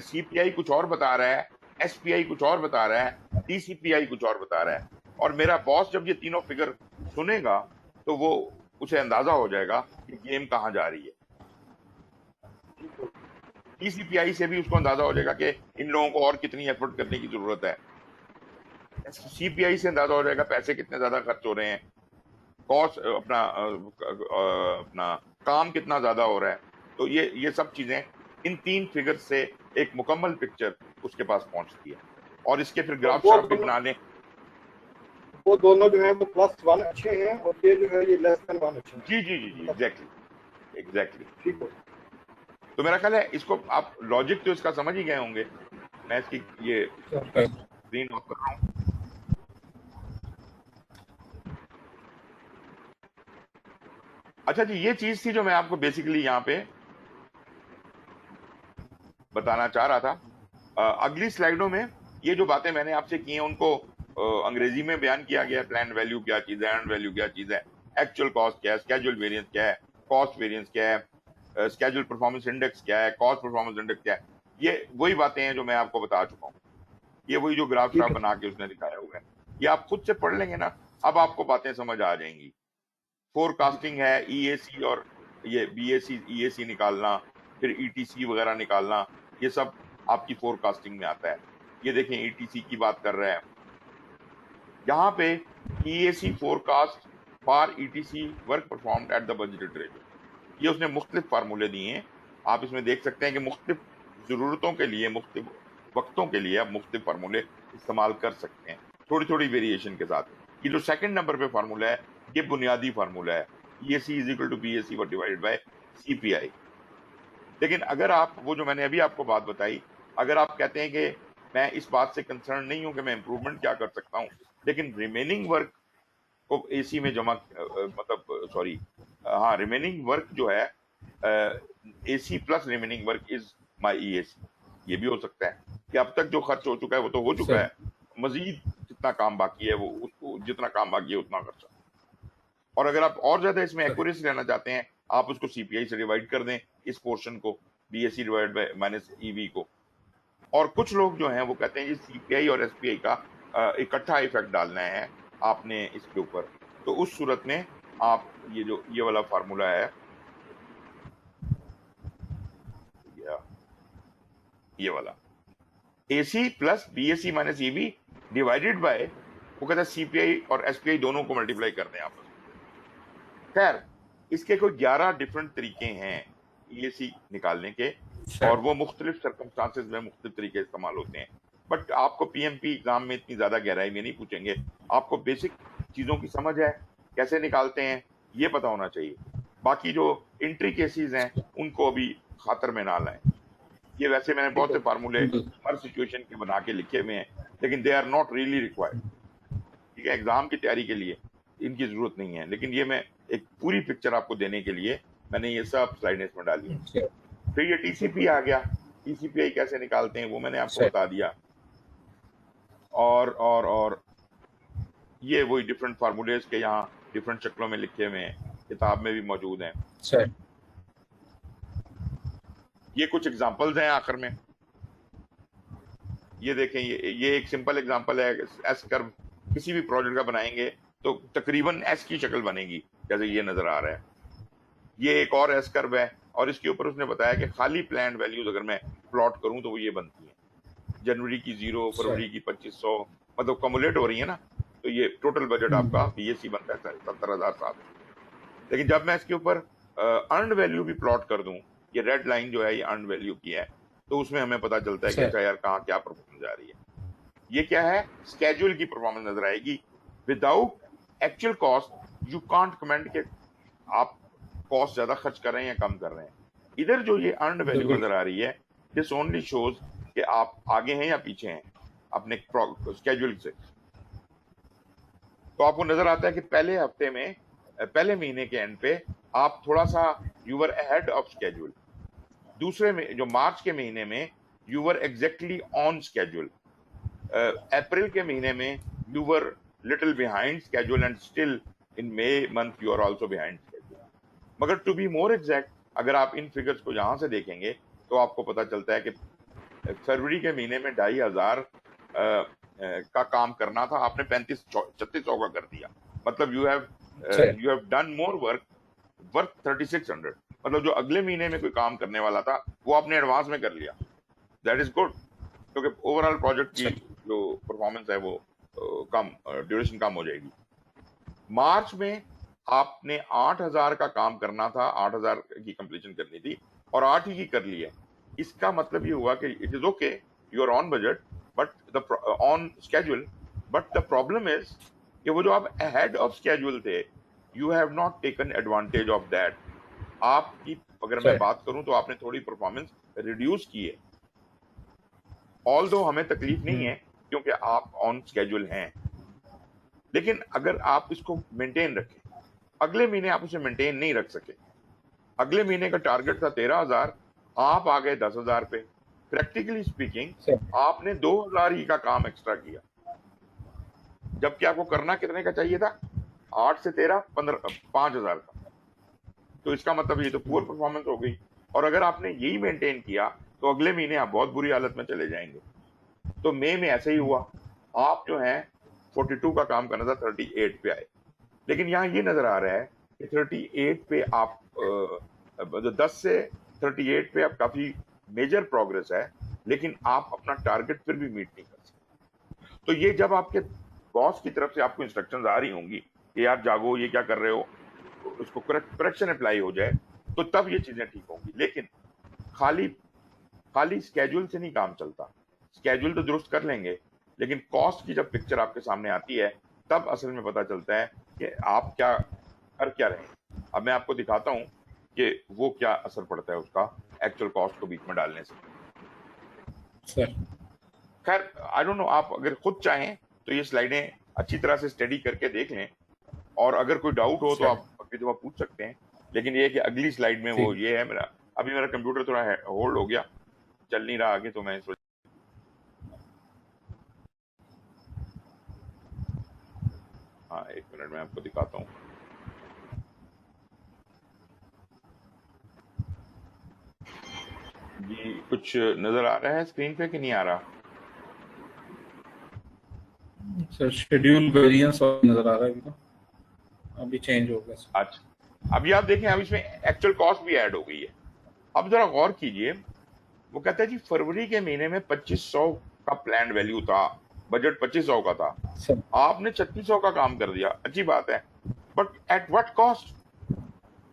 सीपीआई कुछ और बता रहा है, एसपीआई कुछ और बता रहा है, टीसीपीआई कुछ और बता रहा है, और मेरा बॉस जब ये तीनों फिगर सुनेगा तो वो उसे अंदाजा हो जाएगा कि गेम कहाँ जा रही है। टीसीपीआई से भी उसको अंदाजा हो जाएगा कि इन लोगों को और कितनी एफर्ट करने की जरूरत है। सीपीआई से अंदाजा हो जाएगा पैसे कितने ज्यादा खर्च हो रहे हैं, कॉस्ट अपना काम कितना ज्यादा हो रहा है। तो ये सब चीजें इन 3 फिगर से एक मुकम्मल पिक्चर उसके पास पहुंचती है, और इसके फिर ग्राफ वो शार्प भी बना लें। दोनों जो है वो +1 अच्छे हैं, और ये जो है ये <1 अच्छे हैं। जी जी जी जी, एग्जैक्टली एग्जैक्टली। ठीक है। तो मेरा ख्याल है इसको आप लॉजिक तो इसका समझ ही गए होंगे। मैं इसकी ये स्क्रीन ऑफ कर रहा हूँ। अच्छा जी, ये चीज थी जो मैं आपको बेसिकली यहाँ पे बताना चाह रहा था। अगली स्लाइडों में ये जो बातें मैंने आपसे की हैं उनको अंग्रेजी में बयान किया गया है। प्लान वैल्यू क्या चीज है, अर्न वैल्यू क्या चीज है, एक्चुअल कॉस्ट क्या है, स्केजुअल वेरिएंस क्या है, कॉस्ट वेरिएंस क्या है, स्केजुअल परफॉर्मेंस इंडेक्स क्या है, कॉस्ट परफॉर्मेंस इंडेक्स क्या है। ये वही बातें हैं जो मैं आपको बता चुका हूँ। ये वही जो ग्राफ ठीक श्राफ है। बना के उसने दिखाया हुआ है, ये आप खुद से पढ़ लेंगे ना, अब आपको बातें समझ आ जाएंगी। फोरकास्टिंग है, ईएसी और ये बीएसी ईएसी निकालना, फिर ईटीसी वगैरह निकालना, ये सब आपकी फोरकास्टिंग में आता है। ये देखें ईटीसी की बात कर रहे हैं यहाँ पे, EAC forecast for ETC work performed at the budgeted rate. ये उसने मुख्तलिफ फार्मूले दिए हैं, आप इसमें देख सकते हैं कि मुख्तलिफ जरूरतों के लिए, मुख्तलिफ वक्तों के लिए आप मुख्तलिफ फार्मूले इस्तेमाल कर सकते हैं, थोड़ी थोड़ी वेरिएशन के साथ। ये जो सेकंड नंबर पे फार्मूला है, ये बुनियादी फार्मूला है, EAC is equal to BAC divided by CPI. लेकिन अगर आप वो जो मैंने अभी आपको बात बताई, अगर आप कहते हैं कि मैं इस बात से कंसर्न नहीं हूं कि मैं इंप्रूवमेंट क्या कर सकता हूं, लेकिन रिमेनिंग वर्क को एसी में जमा मतलब सॉरी, हाँ, रिमेनिंग वर्क जो है AC plus remaining work is my EAC, ये भी हो सकता है कि अब तक जो खर्च हो चुका है वो तो हो चुका सर है, मजीद जितना काम बाकी है वो उसको, जितना काम बाकी है उतना खर्चा। और अगर आप और ज्यादा इसमें सर एक्यूरेसी लेना चाहते हैं, आप उसको सीपीआई से डिवाइड कर दें, इस पोर्शन को, BSc divide by minus EV को। और कुछ लोग जो हैं वो कहते हैं जी सीपीआई और एसपीआई का इकट्ठा इफेक्ट डालना है आपने इसके ऊपर, तो उस सूरत में आप ये जो ये वाला फार्मूला है, ये वाला AC plus BSc minus EV divided by, वो कहता है सीपीआई और एसपीआई दोनों को मल्टीप्लाई कर दें आपस में। खैर, इसके कोई 11 डिफरेंट तरीके हैं ईएसी निकालने के, और सर वो मुख्तलिफ सर्कमस्टांसेस में मुख्तलिफ तरीके इस्तेमाल होते हैं। बट आपको पीएमपी एग्जाम में इतनी ज्यादा गहराई में नहीं पूछेंगे, आपको बेसिक चीजों की समझ है, कैसे निकालते हैं ये पता होना चाहिए। बाकी जो इंट्री केसेस हैं उनको अभी खातर में ना लाएं। ये वैसे मैंने बहुत से फार्मूले हर सिचुएशन के बना के लिखे हुए हैं, लेकिन they are not really required. ठीक है, एग्जाम की तैयारी के लिए इनकी जरूरत नहीं है, लेकिन ये मैं एक पूरी पिक्चर आपको देने के लिए मैंने ये सब स्लाइडें इसमें डाली है। सर फिर ये टीसीपी आ गया, टीसीपीआई कैसे निकालते हैं वो मैंने आपको सर बता दिया। और ये वही डिफरेंट फार्मूलेज के यहाँ डिफरेंट शक्लों में लिखे हुए हैं, किताब में भी मौजूद हैं। सर ये कुछ एग्जांपल्स हैं आखिर में, ये देखें, ये एक सिंपल एग्जांपल है। एस कर्व किसी भी प्रोजेक्ट का बनाएंगे तो तकरीबन एस की शक्ल बनेगी, जैसे ये नजर आ रहा है। ये एक और एस कर्व है, और इसके ऊपर उसने बताया कि खाली प्लान वैल्यूज अगर मैं प्लॉट करूं तो वो ये बनती है, जनवरी की 0, फरवरी की 2500, मतलब कमुलेट हो रही है ना, तो ये टोटल बजट आपका बीएससी बनता है 70,700। लेकिन जब मैं इसके ऊपर अर्न वैल्यू भी प्लॉट कर दूं, ये रेड लाइन जो है ये अर्न वैल्यू की है, तो उसमें हमें पता चलता है कि सर अच्छा यार कहाँ क्या परफॉर्मेंस जा रही है। ये क्या है, स्केड्यूल की परफॉर्मेंस नजर आएगी। Without actual cost you can't comment के आप कॉस्ट ज्यादा खर्च कर रहे हैं या कम कर रहे हैं। इधर जो ये अर्न वैल्यू बिल्कुल नजर आ रही है, दिस ओनली शोज कि आप आगे हैं या पीछे हैं। अपने स्केड्यूल से। तो आपको नजर आता है कि पहले हफ्ते में, पहले महीने के एंड पे आप थोड़ा सा you were ahead of schedule. दूसरे में जो मार्च के महीने में you were exactly on schedule. अप्रैल के महीने में you were little behind schedule and still in मई month you are also behind schedule. मगर टू बी मोर एग्जैक्ट, अगर आप इन फिगर्स को यहां से देखेंगे तो आपको पता चलता है कि फरवरी के महीने में 2,500 का काम करना था, आपने 3600 का कर दिया। मतलब you have done more work 3600। मतलब जो अगले महीने में कोई काम करने वाला था वो आपने एडवांस में कर लिया। दैट इज गुड, क्योंकि ओवरऑल प्रोजेक्ट की जो परफॉर्मेंस है वो कम, ड्यूरेशन कम हो जाएगी। मार्च में आपने 8,000 का काम करना था, 8,000 की कंप्लीशन करनी थी और 8 ही की कर ली है। इसका मतलब ये हुआ कि it is okay, you are on budget but on schedule, but the problem is कि वो जो आप अहेड ऑफ स्केड्यूल थे, you have not taken advantage of that. आपकी अगर मैं बात करूं तो आपने थोड़ी परफॉर्मेंस रिड्यूस की है। ऑल्दो हमें तकलीफ नहीं है क्योंकि आप ऑन स्केड्यूल हैं, लेकिन अगर आप इसको मेंटेन रखें, अगले महीने आप उसे मेंटेन नहीं रख सके। अगले महीने का टारगेट था 13,000, आप आ गए 10,000 पे। प्रैक्टिकली स्पीकिंग आपने 2,000 ही का काम एक्स्ट्रा किया, जबकि आपको करना कितने का चाहिए था? 8 से 13, 5,000 का। तो इसका मतलब ये तो पुअर परफॉर्मेंस हो गई। और अगर आपने यही मेंटेन किया तो अगले महीने आप बहुत बुरी हालत में चले जाएंगे। तो मई में ऐसे ही हुआ, आप जो है 42 का काम करना था, 38 पे आए। लेकिन यहाँ ये नजर आ रहा है कि 38 पे आप 10 से 38 पे आप काफी मेजर प्रोग्रेस है, लेकिन आप अपना टारगेट फिर भी मीट नहीं कर सकते। तो ये जब आपके बॉस की तरफ से आपको इंस्ट्रक्शंस आ रही होंगी कि यार जागो, ये क्या कर रहे हो, उसको करेक्शन अप्लाई हो जाए, तो तब ये चीजें ठीक होंगी। लेकिन खाली स्केड्यूल से नहीं काम चलता। स्केड्यूल तो दुरुस्त कर लेंगे, लेकिन कॉस्ट की जब पिक्चर आपके सामने आती है तब असल में पता चलता है कि आप क्या कर क्या रहे हैं। अब मैं आपको दिखाता हूं कि वो क्या असर पड़ता है उसका एक्चुअल कॉस्ट को बीच में डालने से। खैर आई डोंट नो, आप अगर खुद चाहें तो ये स्लाइडें अच्छी तरह से स्टडी करके देख लें, और अगर कोई डाउट हो तो आप अगली दफा पूछ सकते हैं। लेकिन ये है कि अगली स्लाइड में वो ये है मेरा, अभी मेरा कंप्यूटर थोड़ा होल्ड हो गया, चल नहीं रहा आगे, तो मैं हाँ 1 मिनट में आपको दिखाता हूँ। जी कुछ नजर आ रहा है स्क्रीन पे कि नहीं आ रहा? सर शेड्यूल वेरिएंस नजर आ रहा है, अभी चेंज हो गया। अच्छा, अभी आप देखें, अब इसमें एक्चुअल कॉस्ट भी ऐड हो गई है। अब जरा गौर कीजिए, वो कहता है जी फरवरी के महीने में 2500 का प्लान वैल्यू था, बजट 2500 का था, आपने 3600 का काम कर दिया, अच्छी बात है, but at what cost?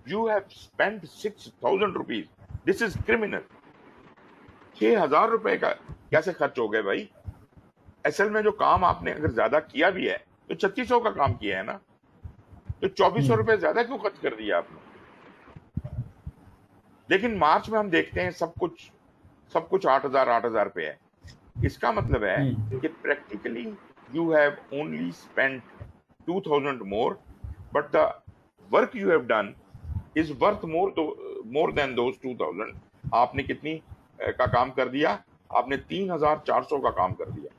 You have spent 6,000 rupees, this is criminal. 6,000 रुपए का कैसे खर्च हो गए भाई? असल में जो काम आपने अगर ज्यादा किया भी है तो 3600 का काम किया है ना, तो 2,400 रुपए ज्यादा क्यों खर्च कर दिया आपने? लेकिन मार्च में हम देखते हैं सब कुछ 8,000 पे है। इसका मतलब है कि practically you have only spent 2,000 more, but the work you have done is worth more than those 2,000। आपने कितनी का काम कर दिया? आपने 3,400 का काम कर दिया।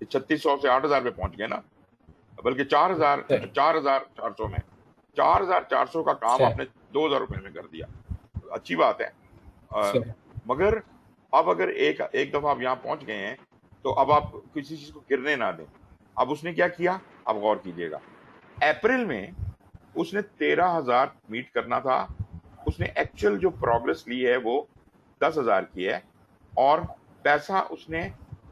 3,600 से 8,000 पे पहुंच गए ना, बल्कि 4,400 में 4,400 का काम आपने 2,000 रुपए में कर दिया, अच्छी बात है। मगर अब अगर एक दफा आप यहाँ पहुंच गए हैं तो अब आप किसी चीज को गिरने ना दें। अब उसने क्या किया, अब गौर कीजिएगा, अप्रैल में उसने 13,000 मीट करना था, उसने एक्चुअल जो प्रोग्रेस ली है वो 10,000 की है, और पैसा उसने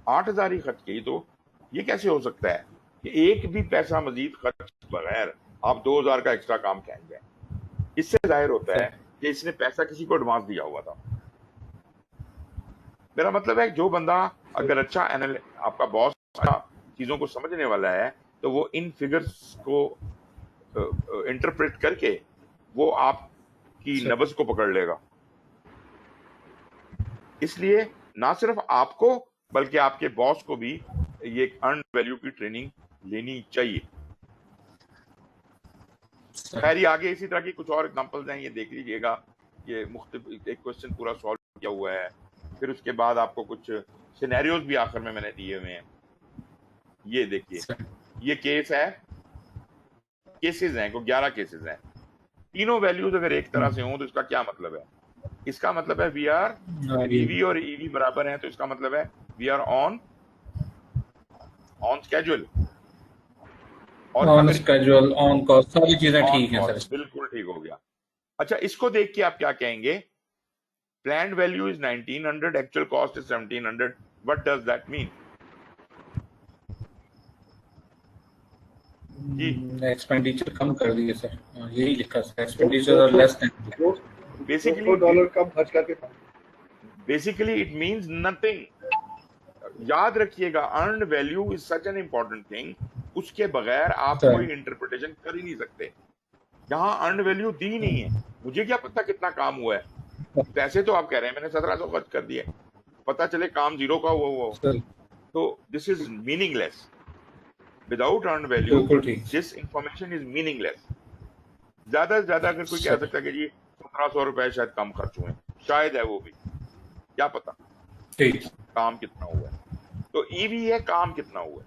8,000 ही खर्च की। तो ये कैसे हो सकता है कि एक भी पैसा मजीद खर्च बगैर आप 2,000 का एक्स्ट्रा काम कहेंगे? इससे जाहिर होता है कि इसने पैसा किसी को एडवांस दिया हुआ था। मेरा मतलब है जो बंदा अगर अच्छा आपका बॉस चीजों को समझने वाला है तो वो इन फिगर्स को इंटरप्रेट करके वो आपकी नब्ज को पकड़ लेगा। इसलिए ना सिर्फ आपको बल्कि आपके बॉस को भी ये अर्न वैल्यू की ट्रेनिंग लेनी चाहिए। सर खैर, ये आगे इसी तरह की कुछ और एग्जांपल्स हैं, ये देख लीजिएगा। ये मुख्तलिफ एक क्वेश्चन पूरा सॉल्व किया हुआ है, फिर उसके बाद आपको कुछ सिनेरियोज भी आखिर में मैंने दिए हुए हैं। ये देखिए, सर ये केस है, केसेस हैं, को 11 केसेस हैं। तीनों वैल्यूज अगर एक तरह से हों तो इसका क्या मतलब है? इसका मतलब है वी आर, ईवी और ईवी बराबर हैं, तो इसका मतलब है वी आर ऑन स्केड्यूल। और ऑन अगर स्केड्यूल, ऑन कॉस्ट, सारी चीजें ऑन ठीक हैं सर। कॉस्ट, बिल्कुल ठीक हो गया। अच्छा, इसको देख के आप क्या कहेंगे? Planned value is 1900, actual cost is 1700, what does that mean? जी, एक्सपेंडिचर कम कर दिए सर, यही लिखा sir, expenditure are less than. Basically $2 कम खर्च करके बेसिकली इट मीन्स नथिंग। याद रखिएगा, earn value is such an important thing, उसके बगैर आप सर। कोई इंटरप्रिटेशन कर ही नहीं सकते। यहाँ अर्न वैल्यू दी नहीं है, मुझे क्या पता कितना काम हुआ है। पैसे तो आप कह रहे हैं मैंने 1700 खर्च कर दिए, पता चले काम 0 का हुआ, सर तो this is meaningless. Without earn value बिल्कुल ठीक। This information is meaningless. ज्यादा से ज्यादा अगर कोई कह सर। सकता है कि जी 1700 रुपए शायद कम खर्च हुए, शायद है, वो भी क्या पता ठीक। काम कितना हुआ है। तो ईवी है, काम कितना हुआ है।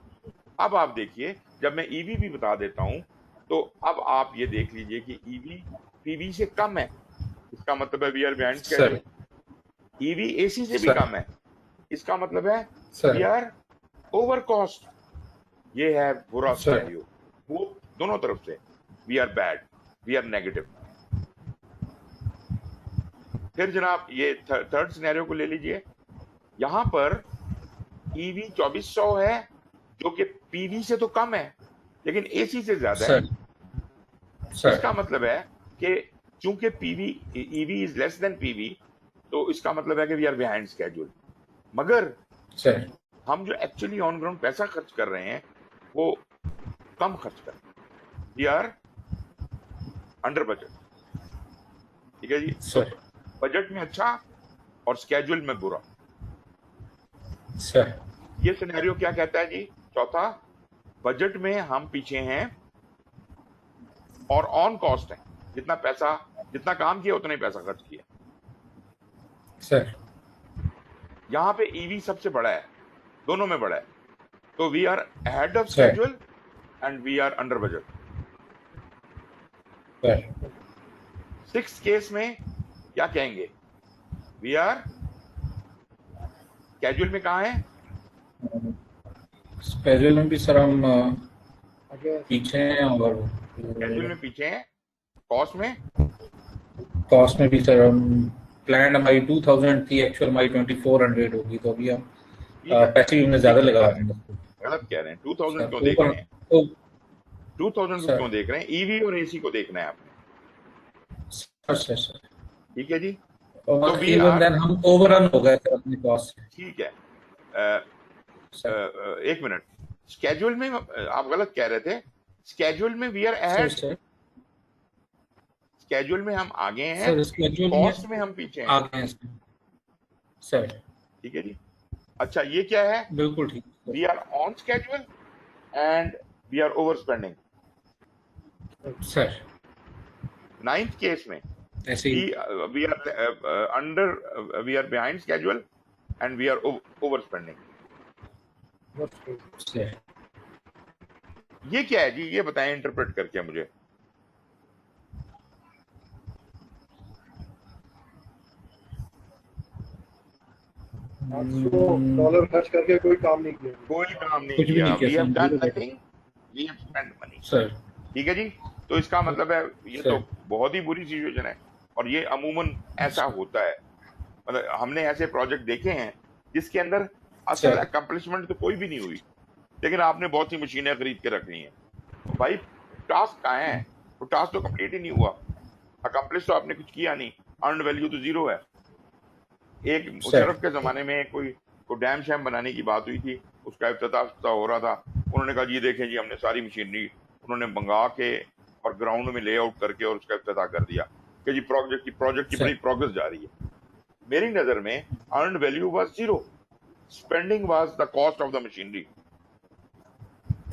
अब आप देखिए, जब मैं ईवी भी बता देता हूं, तो अब आप ये देख लीजिए कि ईवी पीवी से कम है, इसका मतलब है we are behind schedule. EV AC से भी सर। कम है, इसका मतलब है sir. We are over cost. ये है बुरा सर। सिनेरियो, वो दोनों तरफ से we are bad, we are negative. फिर जनाब ये थर्ड सिनेरियो को ले लीजिए। यहां पर ईवी 2400 है, जो कि पीवी से तो कम है लेकिन एसी से ज्यादा है। सर। इसका मतलब है कि चूंकि PV EV is less than PV, तो इसका मतलब है कि वी आर बिहाइंड स्केड्यूल। मगर सर हम जो एक्चुअली ऑन ग्राउंड पैसा खर्च कर रहे हैं वो कम खर्च कर रहे हैं, वी आर अंडर बजट। ठीक है जी, सर। बजट में अच्छा और स्केड्यूल में बुरा। सर। ये सिनेरियो क्या कहता है जी? चौथा, बजट में हम पीछे हैं और ऑन कॉस्ट है, जितना काम किया उतना ही पैसा खर्च किया। सर। यहां पे ईवी सबसे बड़ा है, दोनों में बड़ा है, तो we are ahead of sir. Schedule and we are under budget. Sir. 6th case में क्या कहेंगे? वी आर स्केड्यूल में कहा है? स्केड्यूल में भी सर हम आगे पीछे हैं, और स्केड्यूल में पीछे हैं। कॉस्ट में कॉस्ट में भी सर हम, प्लान हमारी 2000 थी, एक्चुअल हमारी 2400 होगी, तो अभी हम ठीक है, पैसे हमने ज्यादा लगा रहे हैं। गलत कह रहे हैं। 2000 सर, क्यों देख रहे हैं? तो 2000 को सर। क्यों देख रहे हैं? ईवी और एसी को देखना है आपने। सर। ठीक है जी, और we इवन are- देन हम ओवररन हो गए सर अपनी कॉस्ट से। ठीक है। एक मिनट, स्केड्यूल में आप गलत कह रहे थे। स्केड्यूल में we are ahead, sir schedule में हम आगे हैं, सर स्केड्यूल कॉस्ट में हम पीछे हैं। आगे हैं सर। ठीक है जी। अच्छा, ये क्या है? बिल्कुल ठीक we are on schedule and we are over spending. Sir. 9th case में ऐसे ही we are behind schedule and we are over spending. Sir. ये क्या है जी? ये बताएं इंटरप्रेट करके मुझे। $800 खर्च करके कोई काम नहीं किया। कोई काम नहीं कुछ भी किया, नहीं किया we have sir. Done nothing, we have spent money. Sir. ठीक है जी, तो इसका मतलब है ये सर। तो बहुत ही बुरी सिचुएशन है, और ये अमूमन ऐसा होता है। मतलब हमने ऐसे प्रोजेक्ट देखे हैं जिसके अंदर असल सर। अकम्पलिशमेंट तो कोई भी नहीं हुई, लेकिन आपने बहुत सी मशीनें खरीद के रख ली हैं। तो भाई टास्क कहाँ है? वो टास्क तो कंप्लीट ही नहीं हुआ, अकम्पलिश तो आपने कुछ किया नहीं, अर्न वैल्यू तो 0 है। एक मुशर्रफ के जमाने में कोई डैम शैम बनाने की बात हुई थी, उसका इफ्तिताह हो रहा था। उन्होंने कहा जी देखें जी, हमने सारी मशीनरी उन्होंने मंगा के और ग्राउंड में लेआउट करके और उसका इफ्तिताह कर दिया कि जी प्रोजेक्ट की बड़ी प्रोग्रेस जा रही है। मेरी नजर में earn value was 0, spending was the cost of the machinery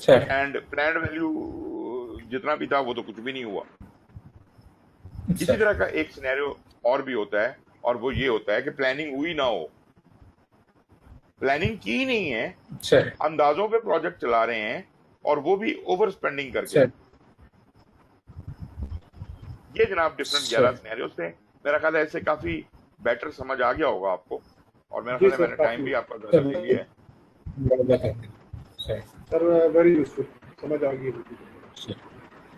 sir and planned value जितना भी था वो तो कुछ भी नहीं हुआ। इसी सर तरह का एक सिनेरियो और भी होता है, और वो ये होता है कि प्लानिंग हुई ना हो, प्लानिंग की ही नहीं है, सर अंदाजों पे प्रोजेक्ट चला रहे हैं और वो भी ओवर स्पेंडिंग करके। सर ये जनाब डिफरेंट सर 11 सिनेरियोस थे। मेरा ख्याल है इससे काफी बेटर समझ आ गया होगा आपको, और मेरा जी ख्याल है सर, मैंने टाइम भी आपका ज्यादा ले लिया है। सर सर वेरी यूजफुल, समझ आ गई मुझे। सर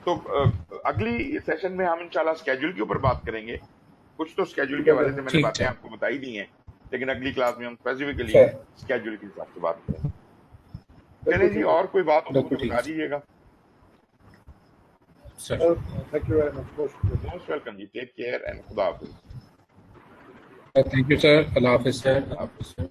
तो अगली सेशन में हम इंशाल्लाह स्केड्यूल के ऊपर बात करेंगे। कुछ तो स्केड्यूल के हवाले से मैंने ठीक बातें है आपको बताई दी हैं, लेकिन अगली क्लास में हम स्पेसिफिकली सर स्केड्यूल के हिसाब से बात करेंगे। बिल्कुल चले जी, ठीक और कोई बात हो तो बिल्कुल मुझे ठीक बता है दीजिएगा। सर। है। थैंक यू वेरी मच, बहुत शुक्रिया। मोस्ट वेलकम जी, टेक केयर एंड खुदा हाफिज। थैंक यू सर, अल्लाह हाफिज सर, अल्लाह हाफिज सर।